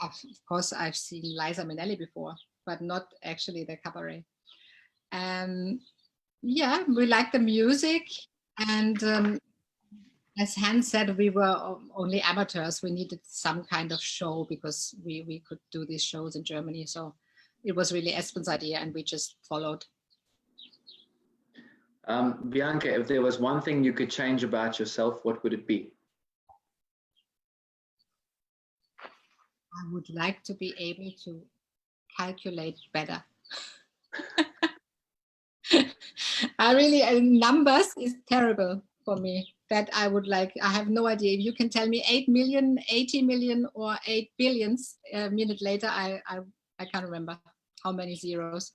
course, I've seen Liza Minnelli before, but not actually the Cabaret. Yeah, we like the music, and as Hans said, we were only amateurs. We needed some kind of show because we could do these shows in Germany. So it was really Espen's idea, and we just followed. Bianca, if there was one thing you could change about yourself, what would it be? I would like to be able to calculate better. I really, numbers is terrible for me. That I would like, I have no idea. If you can tell me 8 million, 80 million, or 8 billions, a minute later, I can't remember how many zeros.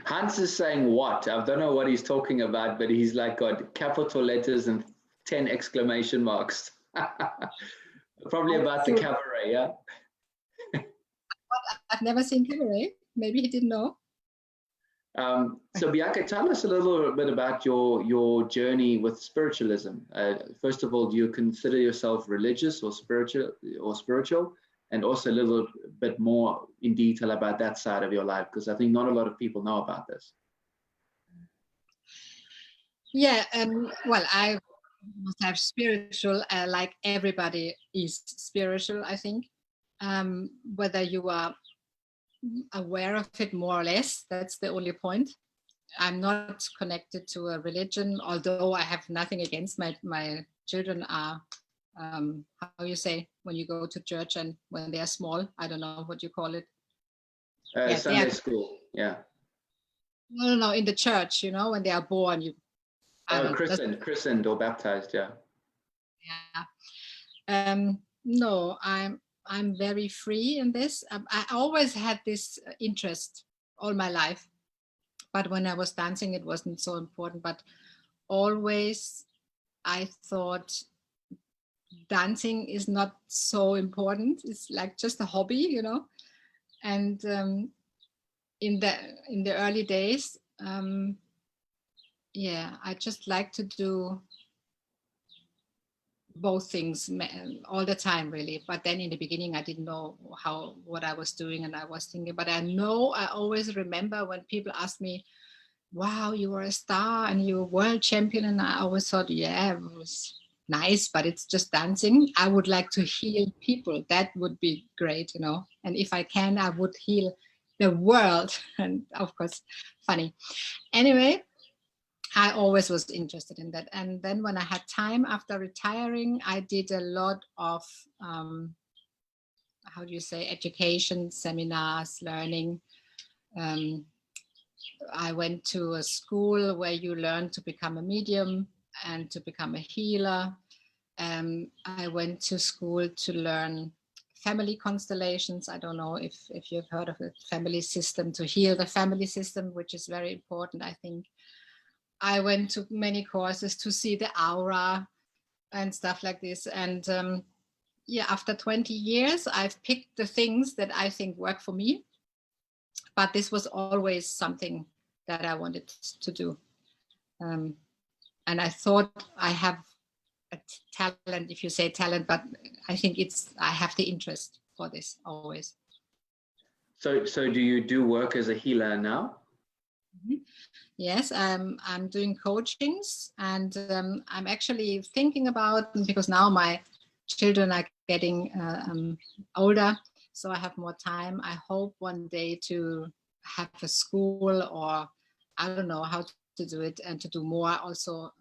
Hans is saying what? I don't know what he's talking about, but he's like got capital letters and 10 exclamation marks. Probably about the Cabaret, yeah? I've never seen Cabaret. Maybe he didn't know. So Bianca, tell us a little bit about your journey with spiritualism. First of all, do you consider yourself religious or spiritual? And also a little bit more in detail about that side of your life, because I think not a lot of people know about this. Yeah, well, I must have spiritual, like everybody is spiritual, I think. Whether you are aware of it more or less, that's the only point. I'm not connected to a religion, although I have nothing against my children are, how you say, when you go to church and when they are small, I don't know what you call it. Sunday school, yeah. No, in the church, you know, when they are born, you. Christened or baptized, yeah. Yeah. No, I'm very free in this. I always had this interest all my life, but when I was dancing, it wasn't so important. But always, I thought dancing is not so important. It's like just a hobby, you know. And in the early days, yeah, I just like to do both things all the time, really. But then in the beginning, I didn't know what I was doing, and I was thinking. But I always remember when people asked me, "Wow, you were a star and you were world champion," and I always thought, "Yeah, it was nice, but it's just dancing. I would like to heal people. That would be great, you know. And if I can, I would heal the world." And of course, funny. Anyway, I always was interested in that. And then when I had time after retiring, I did a lot of, how do you say, education, seminars, learning. I went to a school where you learn to become a medium and to become a healer. I went to school to learn family constellations. I don't know if you've heard of the family system, to heal the family system, which is very important, I think. I went to many courses to see the aura and stuff like this. And yeah, after 20 years, I've picked the things that I think work for me. But this was always something that I wanted to do. And I thought I have a talent, if you say talent, but I think I have the interest for this always. So do you do work as a healer now? Mm-hmm. Yes, I'm doing coachings, and I'm actually thinking about, because now my children are getting older, so I have more time. I hope one day to have a school, or I don't know how to do it, and to do more also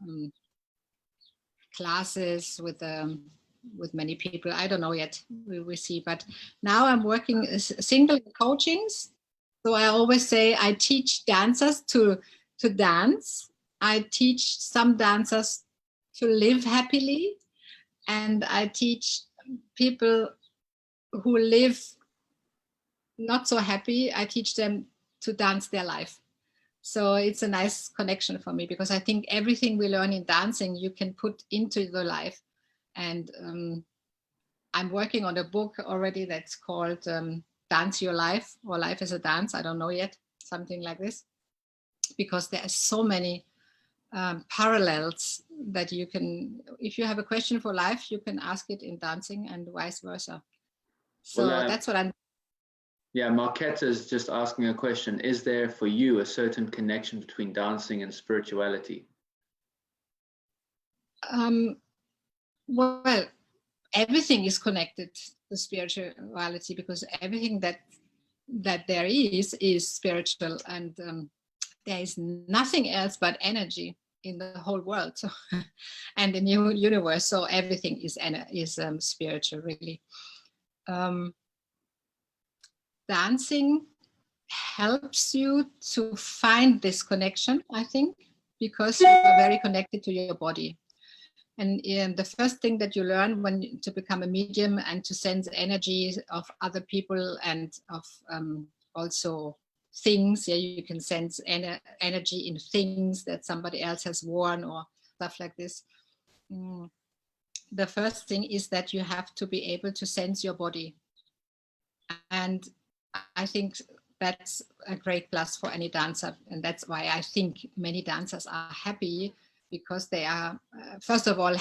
classes with many people. I don't know yet. We will see. But now I'm working single coachings. So I always say I teach dancers to dance. I teach some dancers to live happily, and I teach people who live not so happy. I teach them to dance their life. So it's a nice connection for me, because I think everything we learn in dancing you can put into your life. And I'm working on a book already that's called Dance Your Life, or Life is a Dance. I don't know yet, something like this, because there are so many parallels that you can, if you have a question for life, you can ask it in dancing and vice versa. So that's what I'm. Yeah, Marquetta is just asking a question. Is there for you a certain connection between dancing and spirituality? Well, everything is connected to spirituality, because everything that there is spiritual, and there is nothing else but energy in the whole world, so, and the new universe. So everything is spiritual, really. Dancing helps you to find this connection, I think, because you are very connected to your body. And the first thing that you learn when to become a medium and to sense energies of other people and of also things, yeah, you can sense energy in things that somebody else has worn or stuff like this. The first thing is that you have to be able to sense your body. And I think that's a great plus for any dancer. And that's why I think many dancers are happy, because they are, first of all,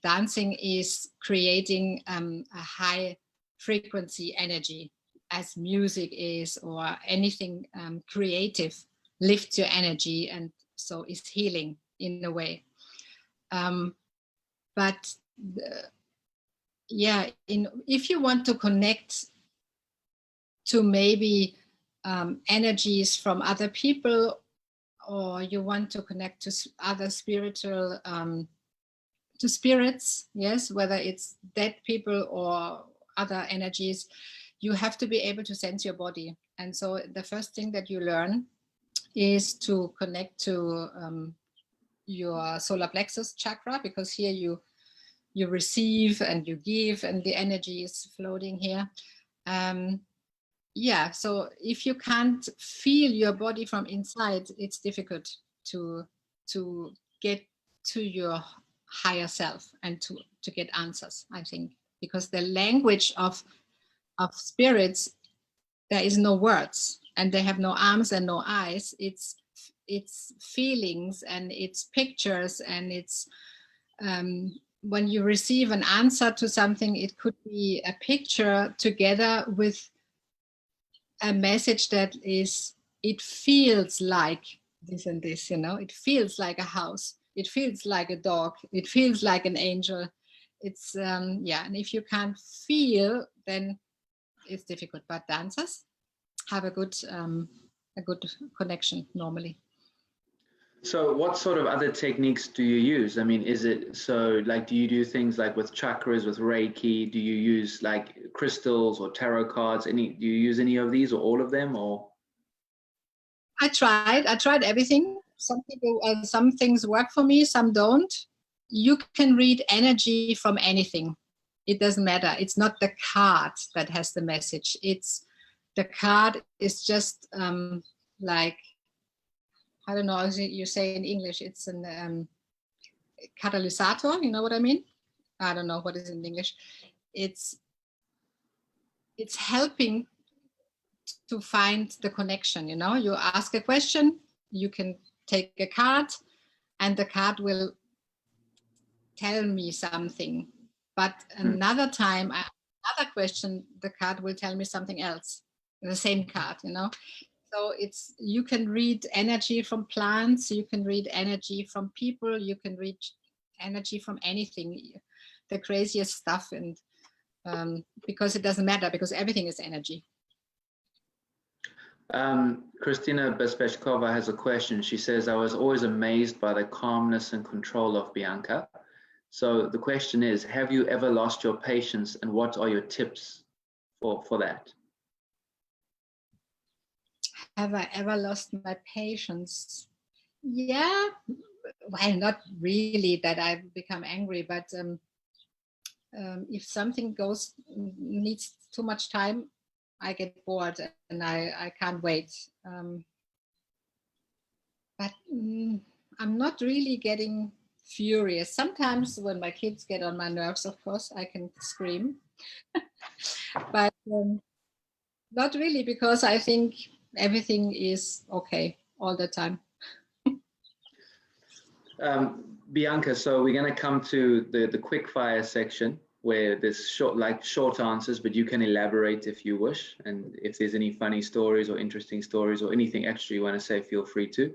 dancing is creating a high frequency energy, as music is, or anything creative lifts your energy, and so is healing in a way. But yeah, if you want to connect to maybe energies from other people, or you want to connect to other spiritual, to spirits, yes, whether it's dead people or other energies, you have to be able to sense your body. And so the first thing that you learn is to connect to your solar plexus chakra, because here you receive and you give, and the energy is floating here. Yeah, so if you can't feel your body from inside, it's difficult to get to your higher self and to get answers, I think, because the language of spirits, there is no words, and they have no arms and no eyes. It's feelings, and it's pictures, and it's when you receive an answer to something, it could be a picture together with a message that is, it feels like this and this, it feels like a house, it feels like a dog, it feels like an angel. It's yeah, and if you can't feel, then it's difficult. But dancers have a good connection normally. So what sort of other techniques do you use? I mean, is it so like, do you do things like with chakras, with Reiki? Do you use like crystals or tarot cards? Do you use any of these, or all of them, or? I tried everything. Some people, some things work for me, some don't. You can read energy from anything. It doesn't matter. It's not the card that has the message. It's the card is just like, I don't know, as you say in English, it's an catalysator, you know what I mean? I don't know what is in English. It's helping to find the connection, you ask a question, you can take a card, and the card will tell me something. But another time, another question, the card will tell me something else, the same card, So you can read energy from plants, you can read energy from people, you can read energy from anything, the craziest stuff, and because it doesn't matter, because everything is energy. Christina Bespeshkova has a question. She says, I was always amazed by the calmness and control of Bianka. So the question is, have you ever lost your patience, and what are your tips for that? Have I ever lost my patience? Yeah, well, not really that I've become angry, but if something needs too much time, I get bored and I can't wait. But I'm not really getting furious. Sometimes when my kids get on my nerves, of course, I can scream. But not really, because I think everything is okay all the time. Bianca, so we're going to come to the quick fire section where there's short answers, but you can elaborate if you wish. And if there's any funny stories or interesting stories or anything extra you want to say, feel free to.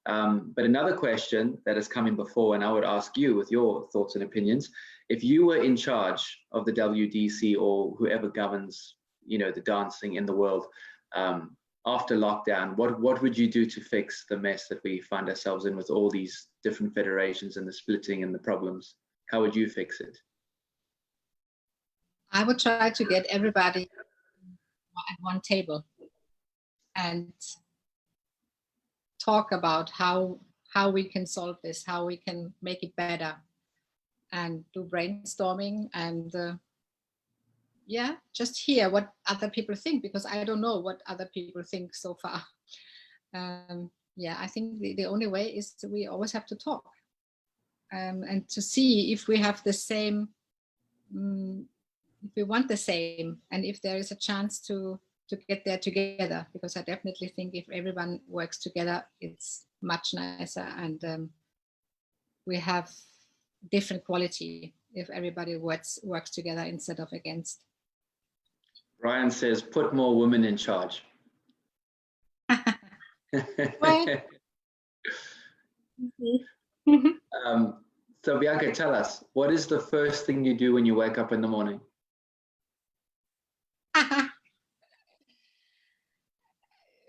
But another question that has come in before, and I would ask you with your thoughts and opinions, if you were in charge of the WDC or whoever governs, the dancing in the world, after lockdown, what would you do to fix the mess that we find ourselves in with all these different federations and the splitting and the problems? How would you fix it? I would try to get everybody at one table and talk about how we can solve this, how we can make it better, and do brainstorming and just hear what other people think, because I don't know what other people think so far. I think the only way is we always have to talk and to see if we have the same, if we want the same, and if there is a chance to get there together, because I definitely think if everyone works together, it's much nicer, and we have different quality if everybody works together instead of against. Ryan says, put more women in charge. So Bianca, tell us, what is the first thing you do when you wake up in the morning?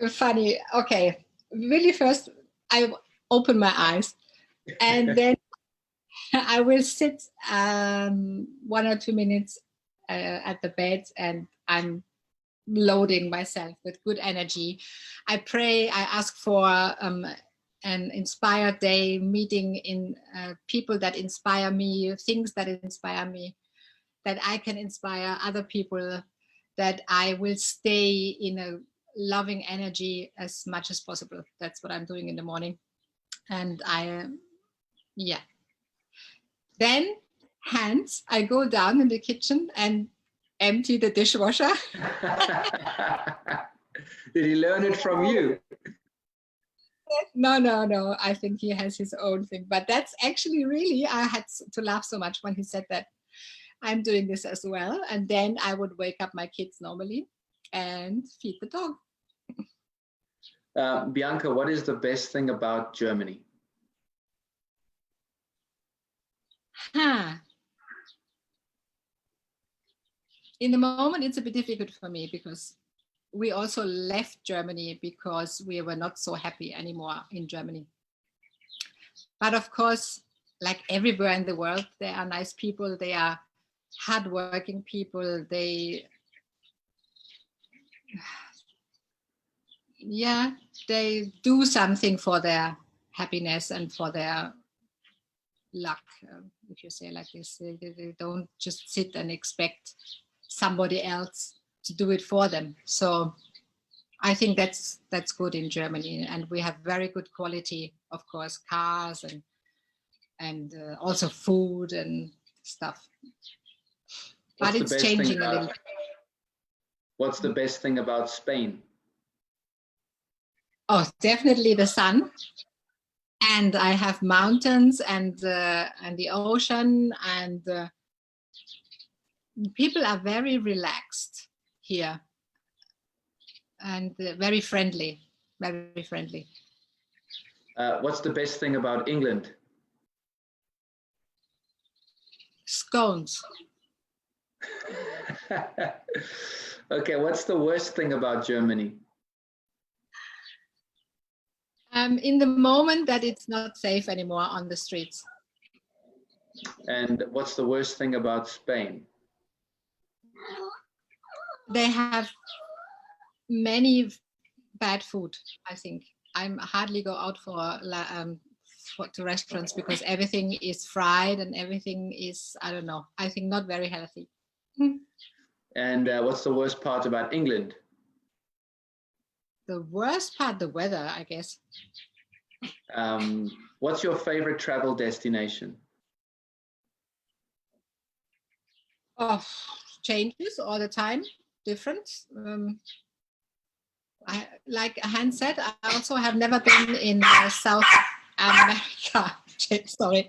Funny. Okay. Really, first I open my eyes and then I will sit 1 or 2 minutes at the bed, and I'm loading myself with good energy. I pray, I ask for an inspired day, meeting in people that inspire me, things that inspire me, that I can inspire other people, that I will stay in a loving energy as much as possible. That's what I'm doing in the morning. And then I go down in the kitchen and empty the dishwasher. Did he learn it from you? No. I think he has his own thing. But that's actually really, I had to laugh so much when he said that. I'm doing this as well. And then I would wake up my kids normally and feed the dog. Bianca, what is the best thing about Germany? In the moment, it's a bit difficult for me because we also left Germany because we were not so happy anymore in Germany. But of course, like everywhere in the world, there are nice people. They are hardworking people. They do something for their happiness and for their luck, if you say like this. They don't just sit and expect somebody else to do it for them. So I think that's good in Germany, and we have very good quality, of course, cars and also food and stuff. But it's changing a little bit. What's the best thing about Spain? Oh, definitely the sun. And I have mountains and the ocean, and people are very relaxed here and very friendly, very friendly. What's the best thing about England? Scones. Okay, what's the worst thing about Germany? In the moment that it's not safe anymore on the streets. And what's the worst thing about Spain? They have many bad food, I think. I hardly go out to restaurants because everything is fried and everything is, I don't know, I think not very healthy. And what's the worst part about England? The worst part, the weather, I guess. What's your favorite travel destination? Oh, changes all the time, different. Like Hans said, I also have never been in South America.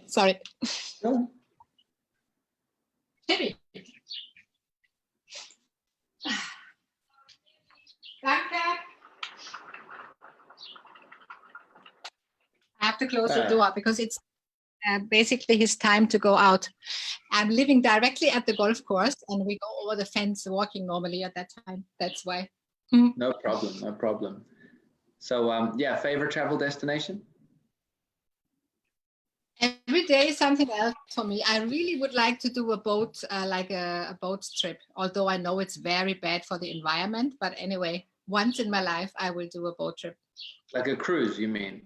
sorry. No. Timmy. Danke. I have to close the door because it's basically his time to go out. I'm living directly at the golf course and we go over the fence walking normally at that time. That's why. No problem, no problem. So yeah, favorite travel destination? Every day is something else for me. I really would like to do a boat, like a boat trip, although I know it's very bad for the environment. But anyway, once in my life, I will do a boat trip. Like a cruise, you mean?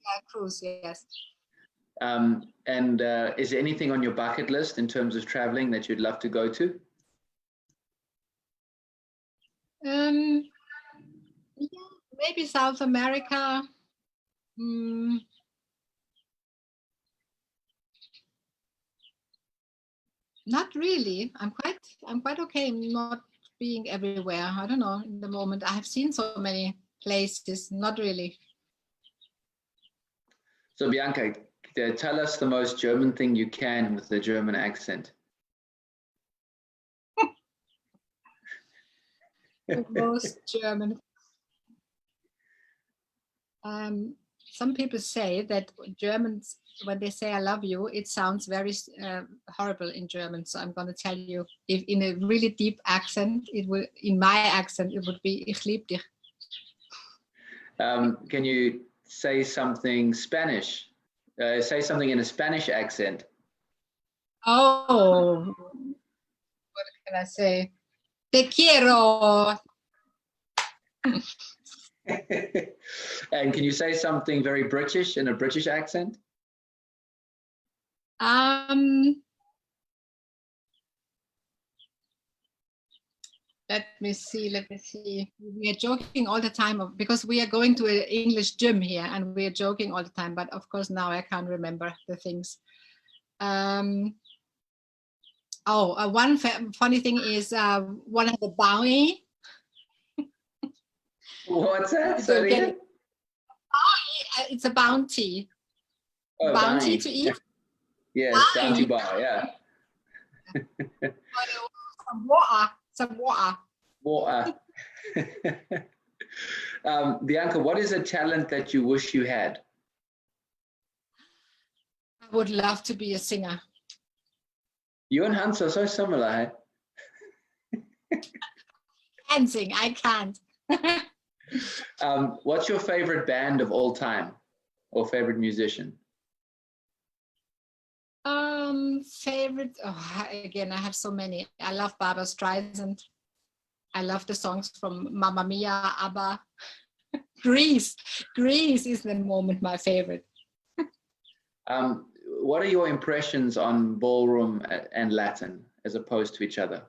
A cruise, yes. And is there anything on your bucket list in terms of traveling that you'd love to go to? Yeah, maybe South America. Not really. I'm quite okay not being everywhere. I don't know in the moment. I have seen so many places. Not really. So Bianca, tell us the most German thing you can with the German accent. The most German. Some people say that Germans, when they say "I love you," it sounds very horrible in German. So I'm going to tell you, if in a really deep accent, it will. In my accent, it would be "Ich lieb dich." Can you say something Spanish? Say something in a Spanish accent. Oh, what can I say? Te quiero. And can you say something very British in a British accent? Let me see. We are joking all the time because we are going to an English gym here and we are joking all the time. But of course, now I can't remember the things. One funny thing is one of the bounty. What's that? Sorry. It's a bounty. Oh, bounty to eat. Yes, bounty bar. Yeah. Some water. Water. Bianca, what is a talent that you wish you had? I would love to be a singer. You and Hans are so similar. Can sing, I can't. What's your favorite band of all time or favorite musician? Favorite, again, I have so many. I love Barbra Streisand. I love the songs from Mamma Mia, ABBA. Grease is the moment my favorite. What are your impressions on ballroom and Latin as opposed to each other?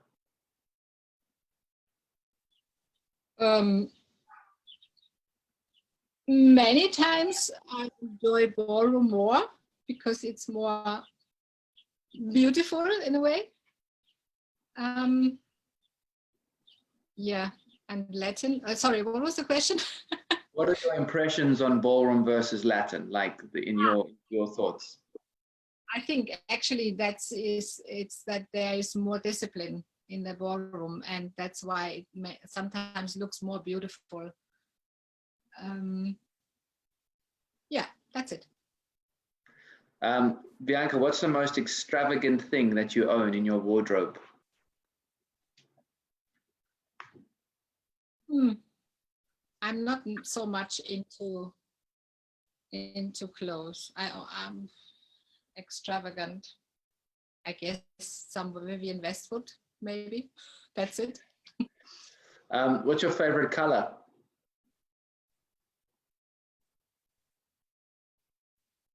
Many times I enjoy ballroom more because it's more beautiful in a way. Yeah, and Latin. Sorry, what was the question? What are your impressions on ballroom versus Latin, like in your thoughts? I think actually it's that there is more discipline in the ballroom, and that's why it sometimes looks more beautiful. Yeah, that's it. Bianca, what's the most extravagant thing that you own in your wardrobe? I'm not so much into clothes. I'm extravagant. I guess some Vivienne Westwood, maybe. That's it. What's your favorite color?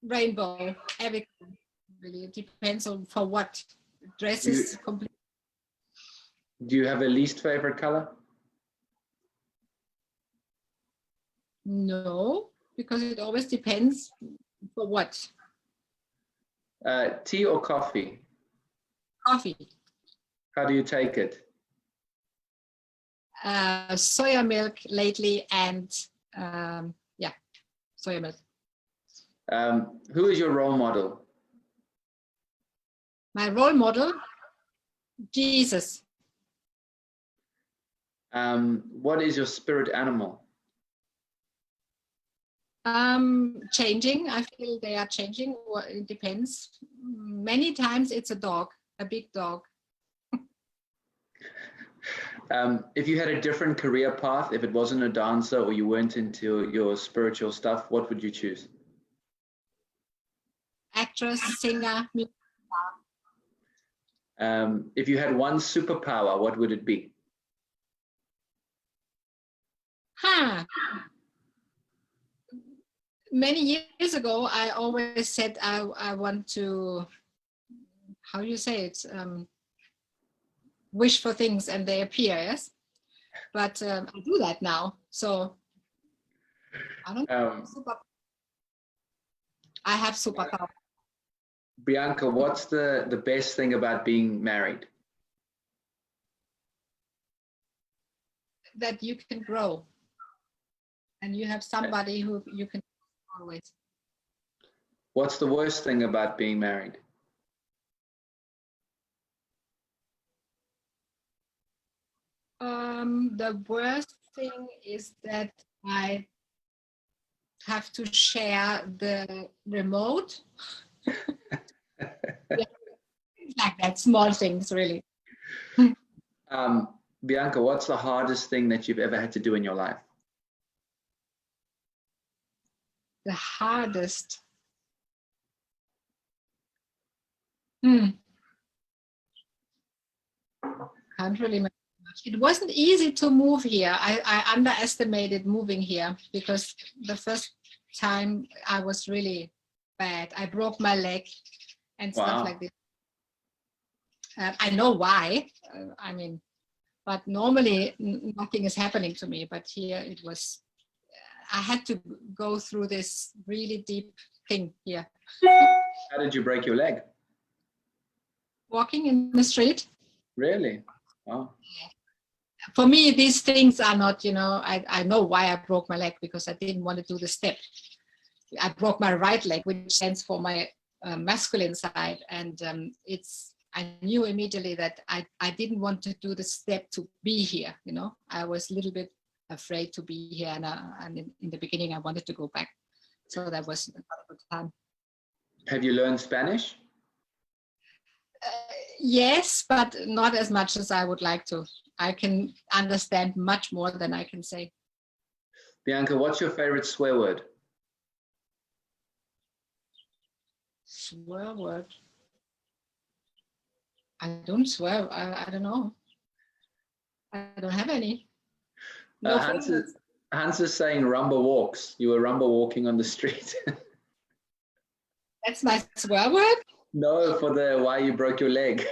Rainbow. Every really, it depends on for what. Dresses. Do you have a least favorite color? No, because it always depends for what. Tea or coffee? Coffee. How do you take it? Soya milk lately, and yeah, soya milk. Who is your role model? My role model, Jesus. What is your spirit animal? Changing. I feel they are changing. It depends. Many times it's a dog, a big dog. If you had a different career path, if it wasn't a dancer or you weren't into your spiritual stuff, what would you choose? Actress, singer, music. If you had one superpower, what would it be? Many years ago, I always said I want to, how do you say it? Wish for things and they appear, yes? But I do that now. So I don't know. I have superpower. Bianka, what's the best thing about being married? That you can grow. And you have somebody who you can always. What's the worst thing about being married? The worst thing is that I have to share the remote. Like that, small things, really. Bianka, what's the hardest thing that you've ever had to do in your life? The hardest. Can't really remember. It wasn't easy to move here. I underestimated moving here because the first time I was really bad. I broke my leg and stuff like this. I know why. I mean, but normally nothing is happening to me. But here it was. I had to go through this really deep thing here. How did you break your leg? Walking in the street. Really? Wow. For me, these things are not, I know why I broke my leg because I didn't want to do the step. I broke my right leg, which stands for my masculine side. And I knew immediately that I didn't want to do the step to be here, I was a little bit afraid to be here. And in the beginning, I wanted to go back. So that was a good time. Have you learned Spanish? Yes, but not as much as I would like to. I can understand much more than I can say. Bianka, what's your favorite swear word? Swear word? I don't swear. I don't know. I don't have any. No Hans is saying rumba walks. You were rumba walking on the street. That's my swear word? No, for the why you broke your leg.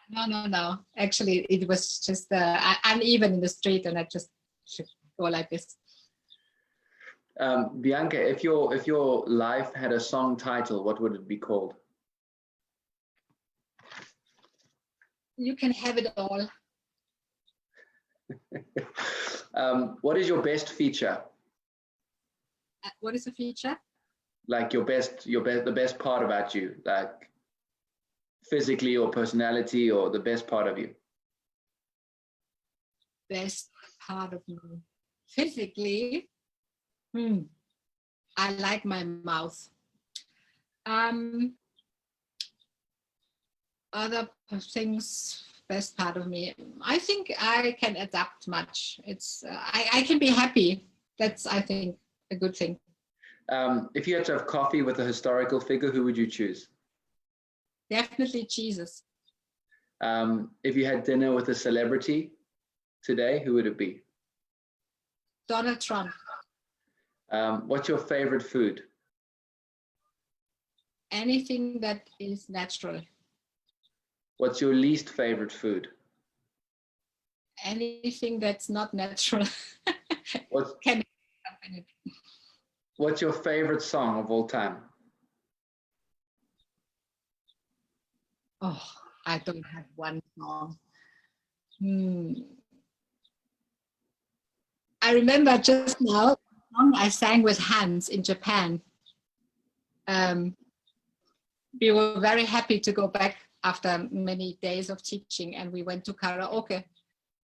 No. Actually, it was just I'm even in the street, and I just should go like this. Bianka, if your life had a song title, what would it be called? You can have it all. What is your best feature? What is a feature? Like the best part about you, like physically or personality, or the best part of you? Best part of me. Physically, I like my mouth. Other things, best part of me. I think I can adapt much. It's I can be happy. That's, I think, a good thing. If you had to have coffee with a historical figure, who would you choose? Definitely Jesus. If you had dinner with a celebrity today, who would it be? Donald Trump. What's your favorite food? Anything that is natural. What's your least favorite food? Anything that's not natural. What's your favorite song of all time? Oh, I don't have one song. I remember just now song I sang with Hans in Japan. We were very happy to go back after many days of teaching, and we went to karaoke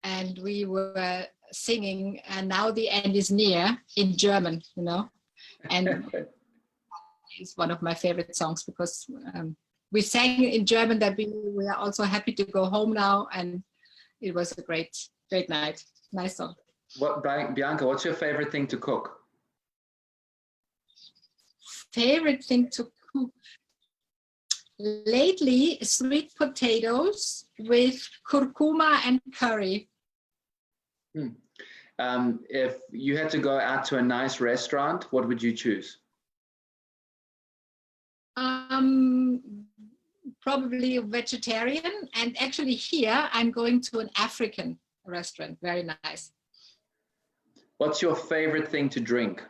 and we were singing, and now the end is near, in German, you know, and it's one of my favorite songs because we sang in German that we are also happy to go home now, and it was a great night. Nice song. Bianca, what's your favorite thing to cook? Favorite thing to cook? Lately, sweet potatoes with curcuma and curry. If you had to go out to a nice restaurant, what would you choose? Probably vegetarian, and actually here I'm going to an African restaurant. Very nice. What's your favorite thing to drink?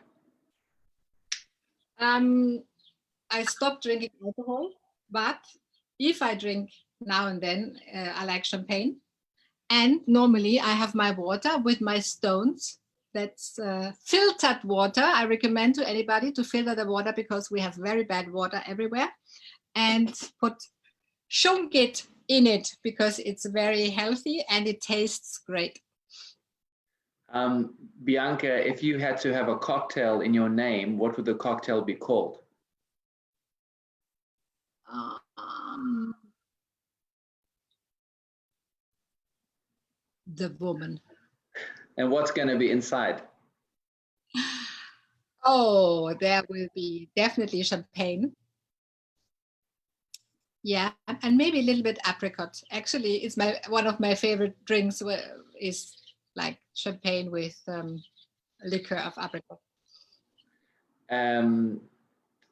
I stopped drinking alcohol, but if I drink now and then, I like champagne. And normally I have my water with my stones. That's filtered water. I recommend to anybody to filter the water because we have very bad water everywhere. And put shungit in it because it's very healthy and it tastes great. Bianca, if you had to have a cocktail in your name, what would the cocktail be called? The woman. And what's going to be inside? Oh, there will be definitely champagne. Yeah, and maybe a little bit apricot. Actually, it's one of my favorite drinks is like champagne with liquor of apricot.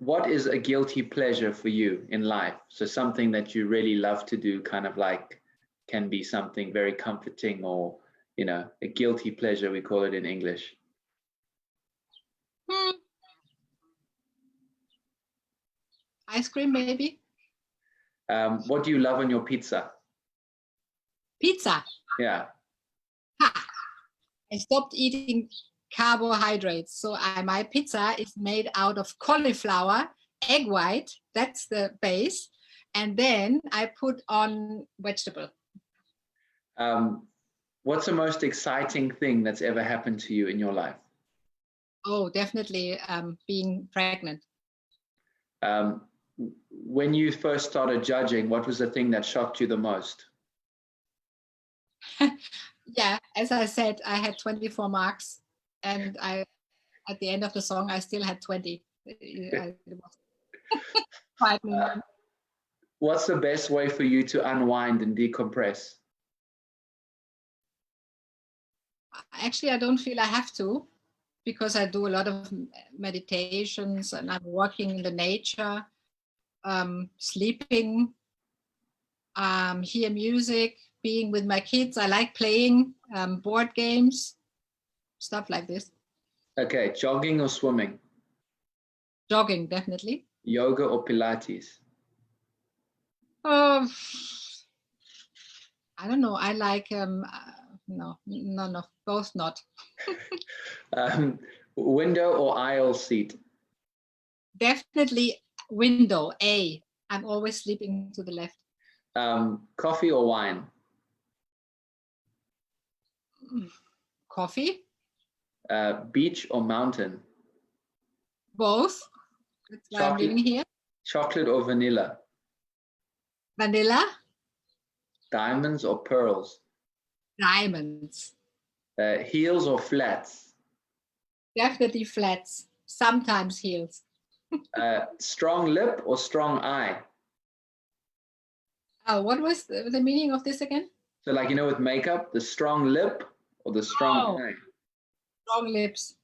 What is a guilty pleasure for you in life? So something that you really love to do, kind of like can be something very comforting, or, you know, a guilty pleasure, we call it in English. Ice cream, maybe. What do you love on your pizza? Pizza. Yeah. I stopped eating carbohydrates. So my pizza is made out of cauliflower, egg white, that's the base. And then I put on vegetable. What's the most exciting thing that's ever happened to you in your life? Oh, definitely being pregnant. When you first started judging, what was the thing that shocked you the most? Yeah, as I said, I had 24 marks, and at the end of the song, I still had 20. What's the best way for you to unwind and decompress? Actually, I don't feel I have to, because I do a lot of meditations and I'm working in the nature, sleeping, hear music, being with my kids. I like playing board games, stuff like this. Okay, jogging or swimming? Jogging, definitely. Yoga or Pilates? I don't know. I like, no, both not. Window or aisle seat? Definitely window, A. I'm always sleeping to the left. Coffee or wine? Coffee. Beach or mountain? Both. That's why I'm living here. Chocolate or vanilla? Vanilla. Diamonds or pearls? Diamonds. Heels or flats? Definitely flats. Sometimes heels. Strong lip or strong eye? What was the meaning of this again? So, like, you know, with makeup, the strong lip or the strong eye? Strong lips.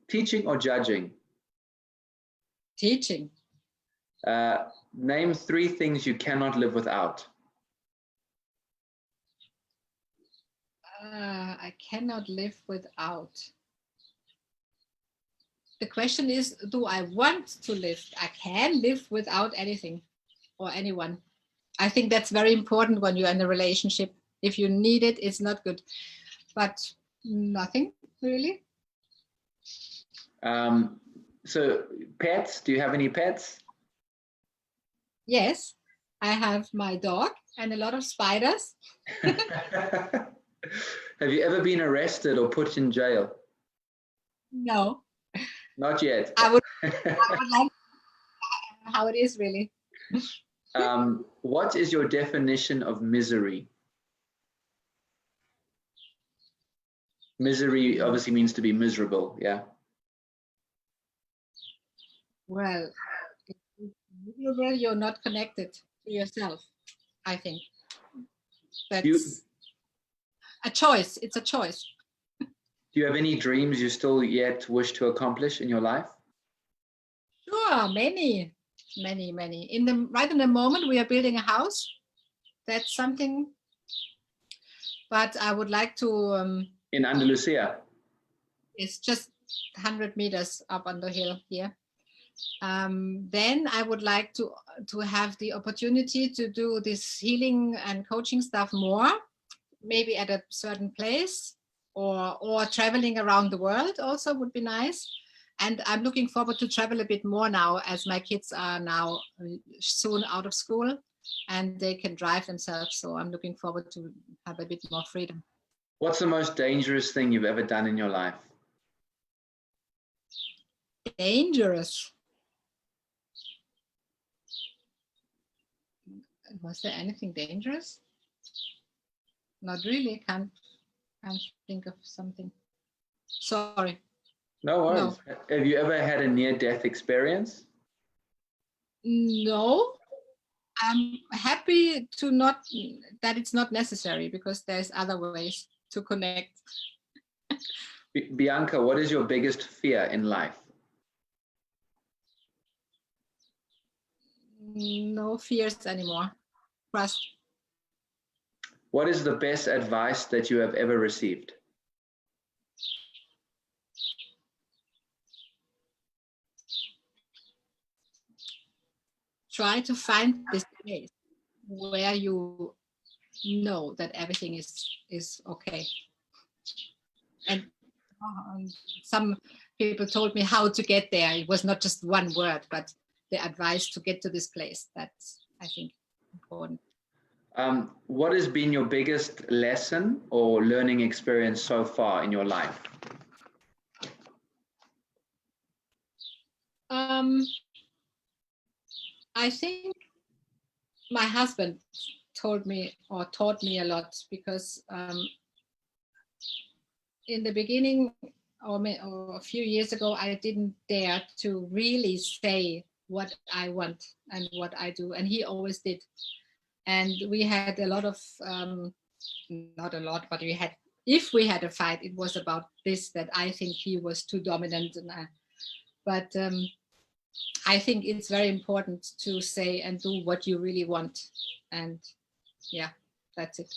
Teaching or judging? Teaching. Name 3 things you cannot live without. I cannot live without. The question is, do I want to live? I can live without anything or anyone. I think that's very important when you're in a relationship. If you need it, it's not good. But nothing, really. So pets, do you have any pets? Yes, I have my dog and a lot of spiders. Have you ever been arrested or put in jail? No, Not yet. I would like how it is really. What is your definition of misery? Misery obviously means to be miserable, yeah? Well, if you're miserable, you're not connected to yourself, I think. That's a choice. It's a choice. Do you have any dreams you still yet wish to accomplish in your life? Sure, many. Right in the moment, we are building a house. That's something. But I would like to. In Andalusia? It's just 100 meters up on the hill here. Then I would like to have the opportunity to do this healing and coaching stuff more, maybe at a certain place, or traveling around the world also would be nice. And I'm looking forward to travel a bit more now, as my kids are now soon out of school and they can drive themselves. So I'm looking forward to have a bit more freedom. What's the most dangerous thing you've ever done in your life? Dangerous. Was there anything dangerous? Not really. Can't think of something. Sorry. No worries. No. Have you ever had a near-death experience? No. I'm happy that it's not necessary, because there's other ways to connect. Bianka, what is your biggest fear in life? No fears anymore. Trust. What is the best advice that you have ever received? Try to find this place where you know that everything is okay. And some people told me how to get there. It was not just one word, but the advice to get to this place. That's, I think, important. What has been your biggest lesson or learning experience so far in your life? I think my husband told me or taught me a lot, because in the beginning or a few years ago, I didn't dare to really say what I want and what I do, and he always did. And we had a lot of, not a lot, but if we had a fight, it was about this, that I think he was too dominant. But I think it's very important to say and do what you really want. And yeah, that's it.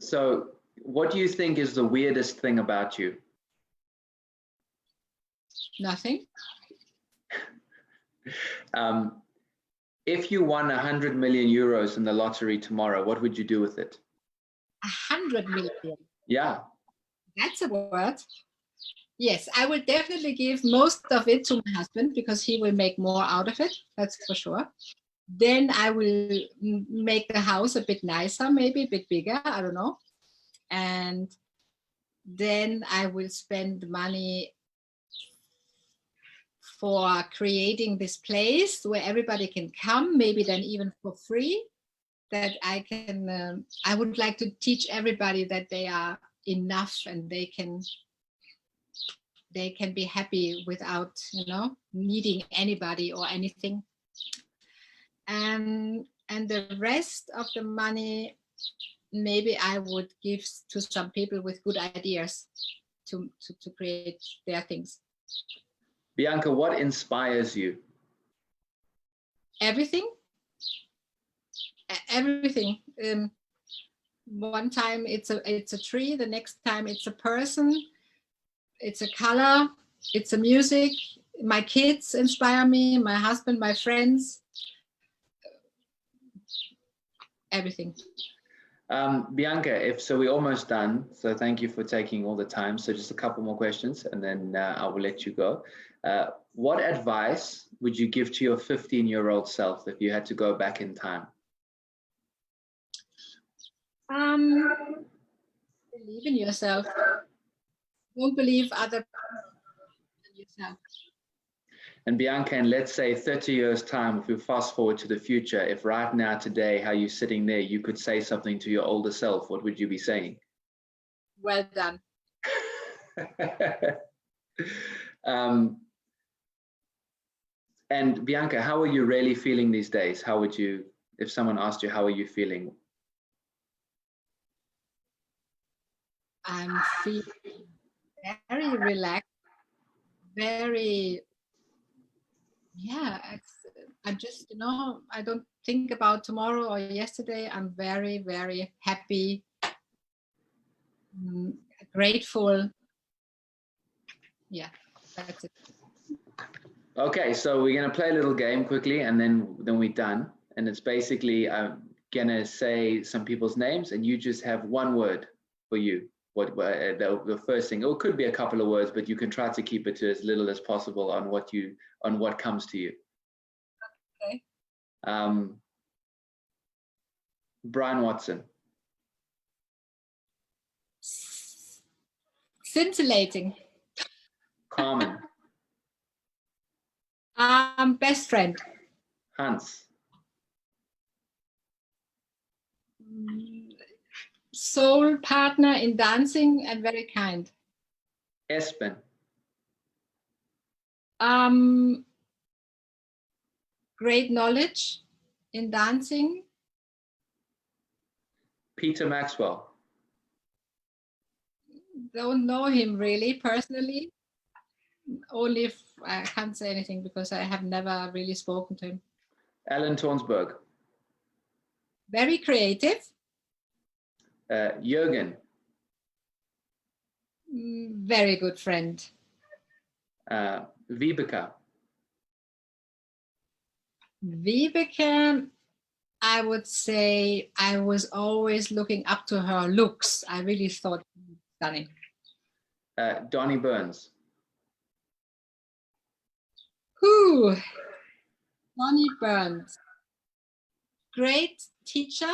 So what do you think is the weirdest thing about you? Nothing. If you won 100 million euros in the lottery tomorrow, what would you do with it? 100 million? Yeah. That's a word. Yes, I will definitely give most of it to my husband, because he will make more out of it. That's for sure. Then I will make the house a bit nicer, maybe a bit bigger. I don't know. And then I will spend money for creating this place where everybody can come, maybe then even for free, that I can, I would like to teach everybody that they are enough and they can be happy without, needing anybody or anything. And the rest of the money, maybe I would give to some people with good ideas to create their things. Bianka, what inspires you? Everything. One time it's a tree, the next time it's a person, it's a color, it's a music. My kids inspire me, my husband, my friends, everything. Bianca, so we're almost done. So thank you for taking all the time. So just a couple more questions and then I will let you go. What advice would you give to your 15-year-old self if you had to go back in time? Believe in yourself. Don't believe other people than yourself. And Bianca, in let's say 30 years time, if we fast forward to the future, if right now today, how you're sitting there, you could say something to your older self, what would you be saying? Well done. And Bianca, how are you really feeling these days? How would you, if someone asked you, how are you feeling? I'm feeling very relaxed, very, I just, I don't think about tomorrow or yesterday. I'm very, very happy, grateful. Yeah, that's it. Okay, so we're going to play a little game quickly and then we're done. And it's basically, I'm going to say some people's names and you just have one word for you. The first thing, or it could be a couple of words, but you can try to keep it to as little as possible on what comes to you. Okay. Brian Watson. Scintillating. Carmen. Best friend. Hans. Soul partner in dancing and very kind. Espen. Great knowledge in dancing. Peter Maxwell. Don't know him really personally. Only if I can't say anything because I have never really spoken to him. Alan Tornsberg. Very creative. Jürgen. Very good friend. Vibeke. Vibeke, I would say I was always looking up to her looks. I really thought she was stunning. Donnie Burns. Donnie Burns. Great teacher.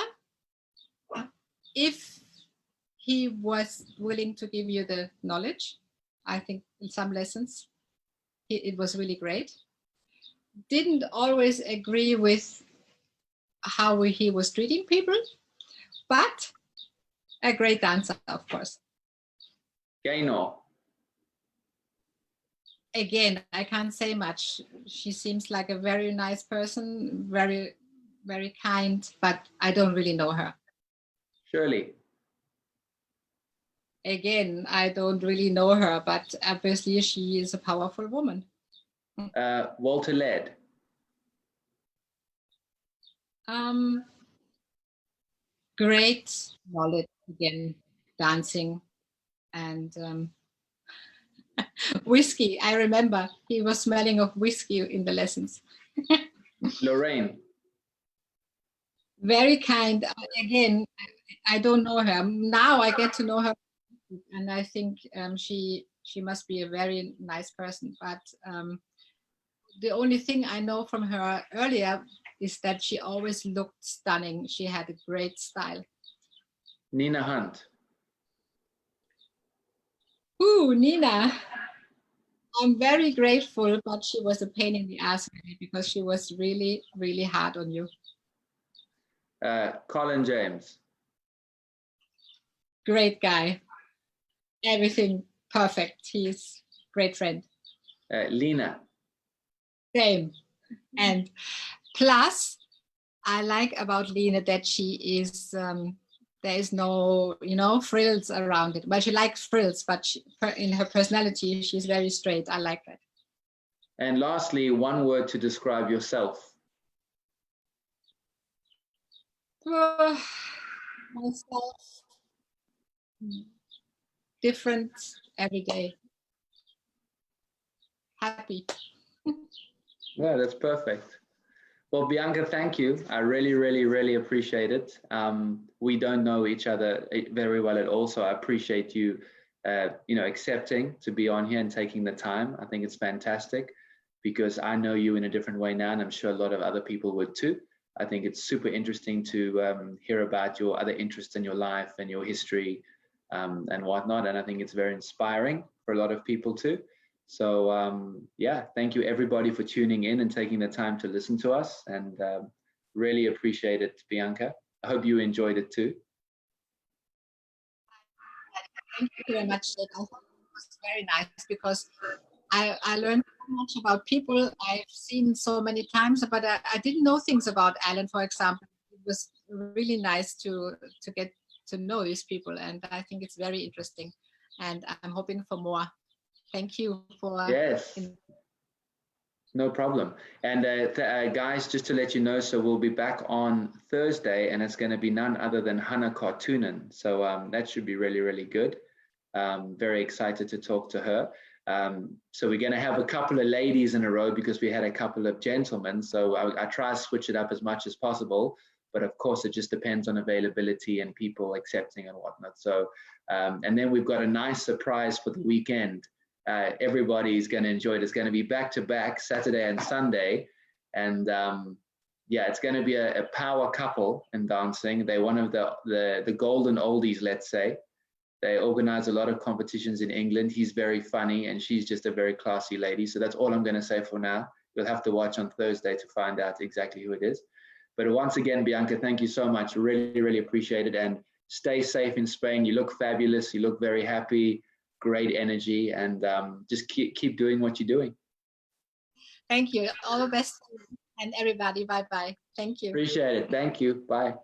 If he was willing to give you the knowledge, I think in some lessons, it was really great. Didn't always agree with how he was treating people, but a great dancer, of course. Gaynor. Again, I can't say much. She seems like a very nice person, very, very kind, but I don't really know her. Shirley. Again, I don't really know her, but obviously she is a powerful woman. Walter Ladd. Great knowledge, again, dancing and whiskey. I remember he was smelling of whiskey in the lessons. Lorraine. Very kind. Again, I don't know her. Now I get to know her, and I think she must be a very nice person. But the only thing I know from her earlier is that she always looked stunning. She had a great style. Nina Hunt. Nina. I'm very grateful, but she was a pain in the ass because she was really, really hard on you. Colin James. Great guy. Everything perfect. He's a great friend. Lena. Same. And plus, I like about Lena that she is, there is no, frills around it. Well, she likes frills, but in her personality, she's very straight. I like that. And lastly, one word to describe yourself. Myself, different every day. Happy. Yeah, that's perfect. Well, Bianca, thank you. I really, really, really appreciate it. We don't know each other very well at all, so I appreciate you, accepting to be on here and taking the time. I think it's fantastic because I know you in a different way now, and I'm sure a lot of other people would too. I think it's super interesting to hear about your other interests in your life and your history and whatnot, and I think it's very inspiring for a lot of people too. So yeah, thank you everybody for tuning in and taking the time to listen to us, and really appreciate it, Bianca. I hope you enjoyed it too. Thank you very much. I thought it was very nice because I learned so much about people I've seen so many times, but I didn't know things about Alan, for example. It was really nice to get to know these people, and I think it's very interesting, and I'm hoping for more. Thank you for... Yes, no problem. And guys, just to let you know, so we'll be back on Thursday, and it's going to be none other than Hannah Cartoonen. So that should be really, really good. Very excited to talk to her. So we're going to have a couple of ladies in a row because we had a couple of gentlemen. So I try to switch it up as much as possible. But of course, it just depends on availability and people accepting and whatnot. So, and then we've got a nice surprise for the weekend. Everybody's going to enjoy it. It's going to be back-to-back Saturday and Sunday. And yeah, it's going to be a power couple in dancing. They're one of the golden oldies, let's say. They organize a lot of competitions in England. He's very funny, and she's just a very classy lady. So that's all I'm going to say for now. You'll have to watch on Thursday to find out exactly who it is. But once again, Bianca, thank you so much. Really, really appreciate it. And stay safe in Spain. You look fabulous. You look very happy. Great energy, and just keep doing what you're doing. Thank you. All the best, and everybody. Bye-bye. Thank you. Appreciate it. Thank you. Bye.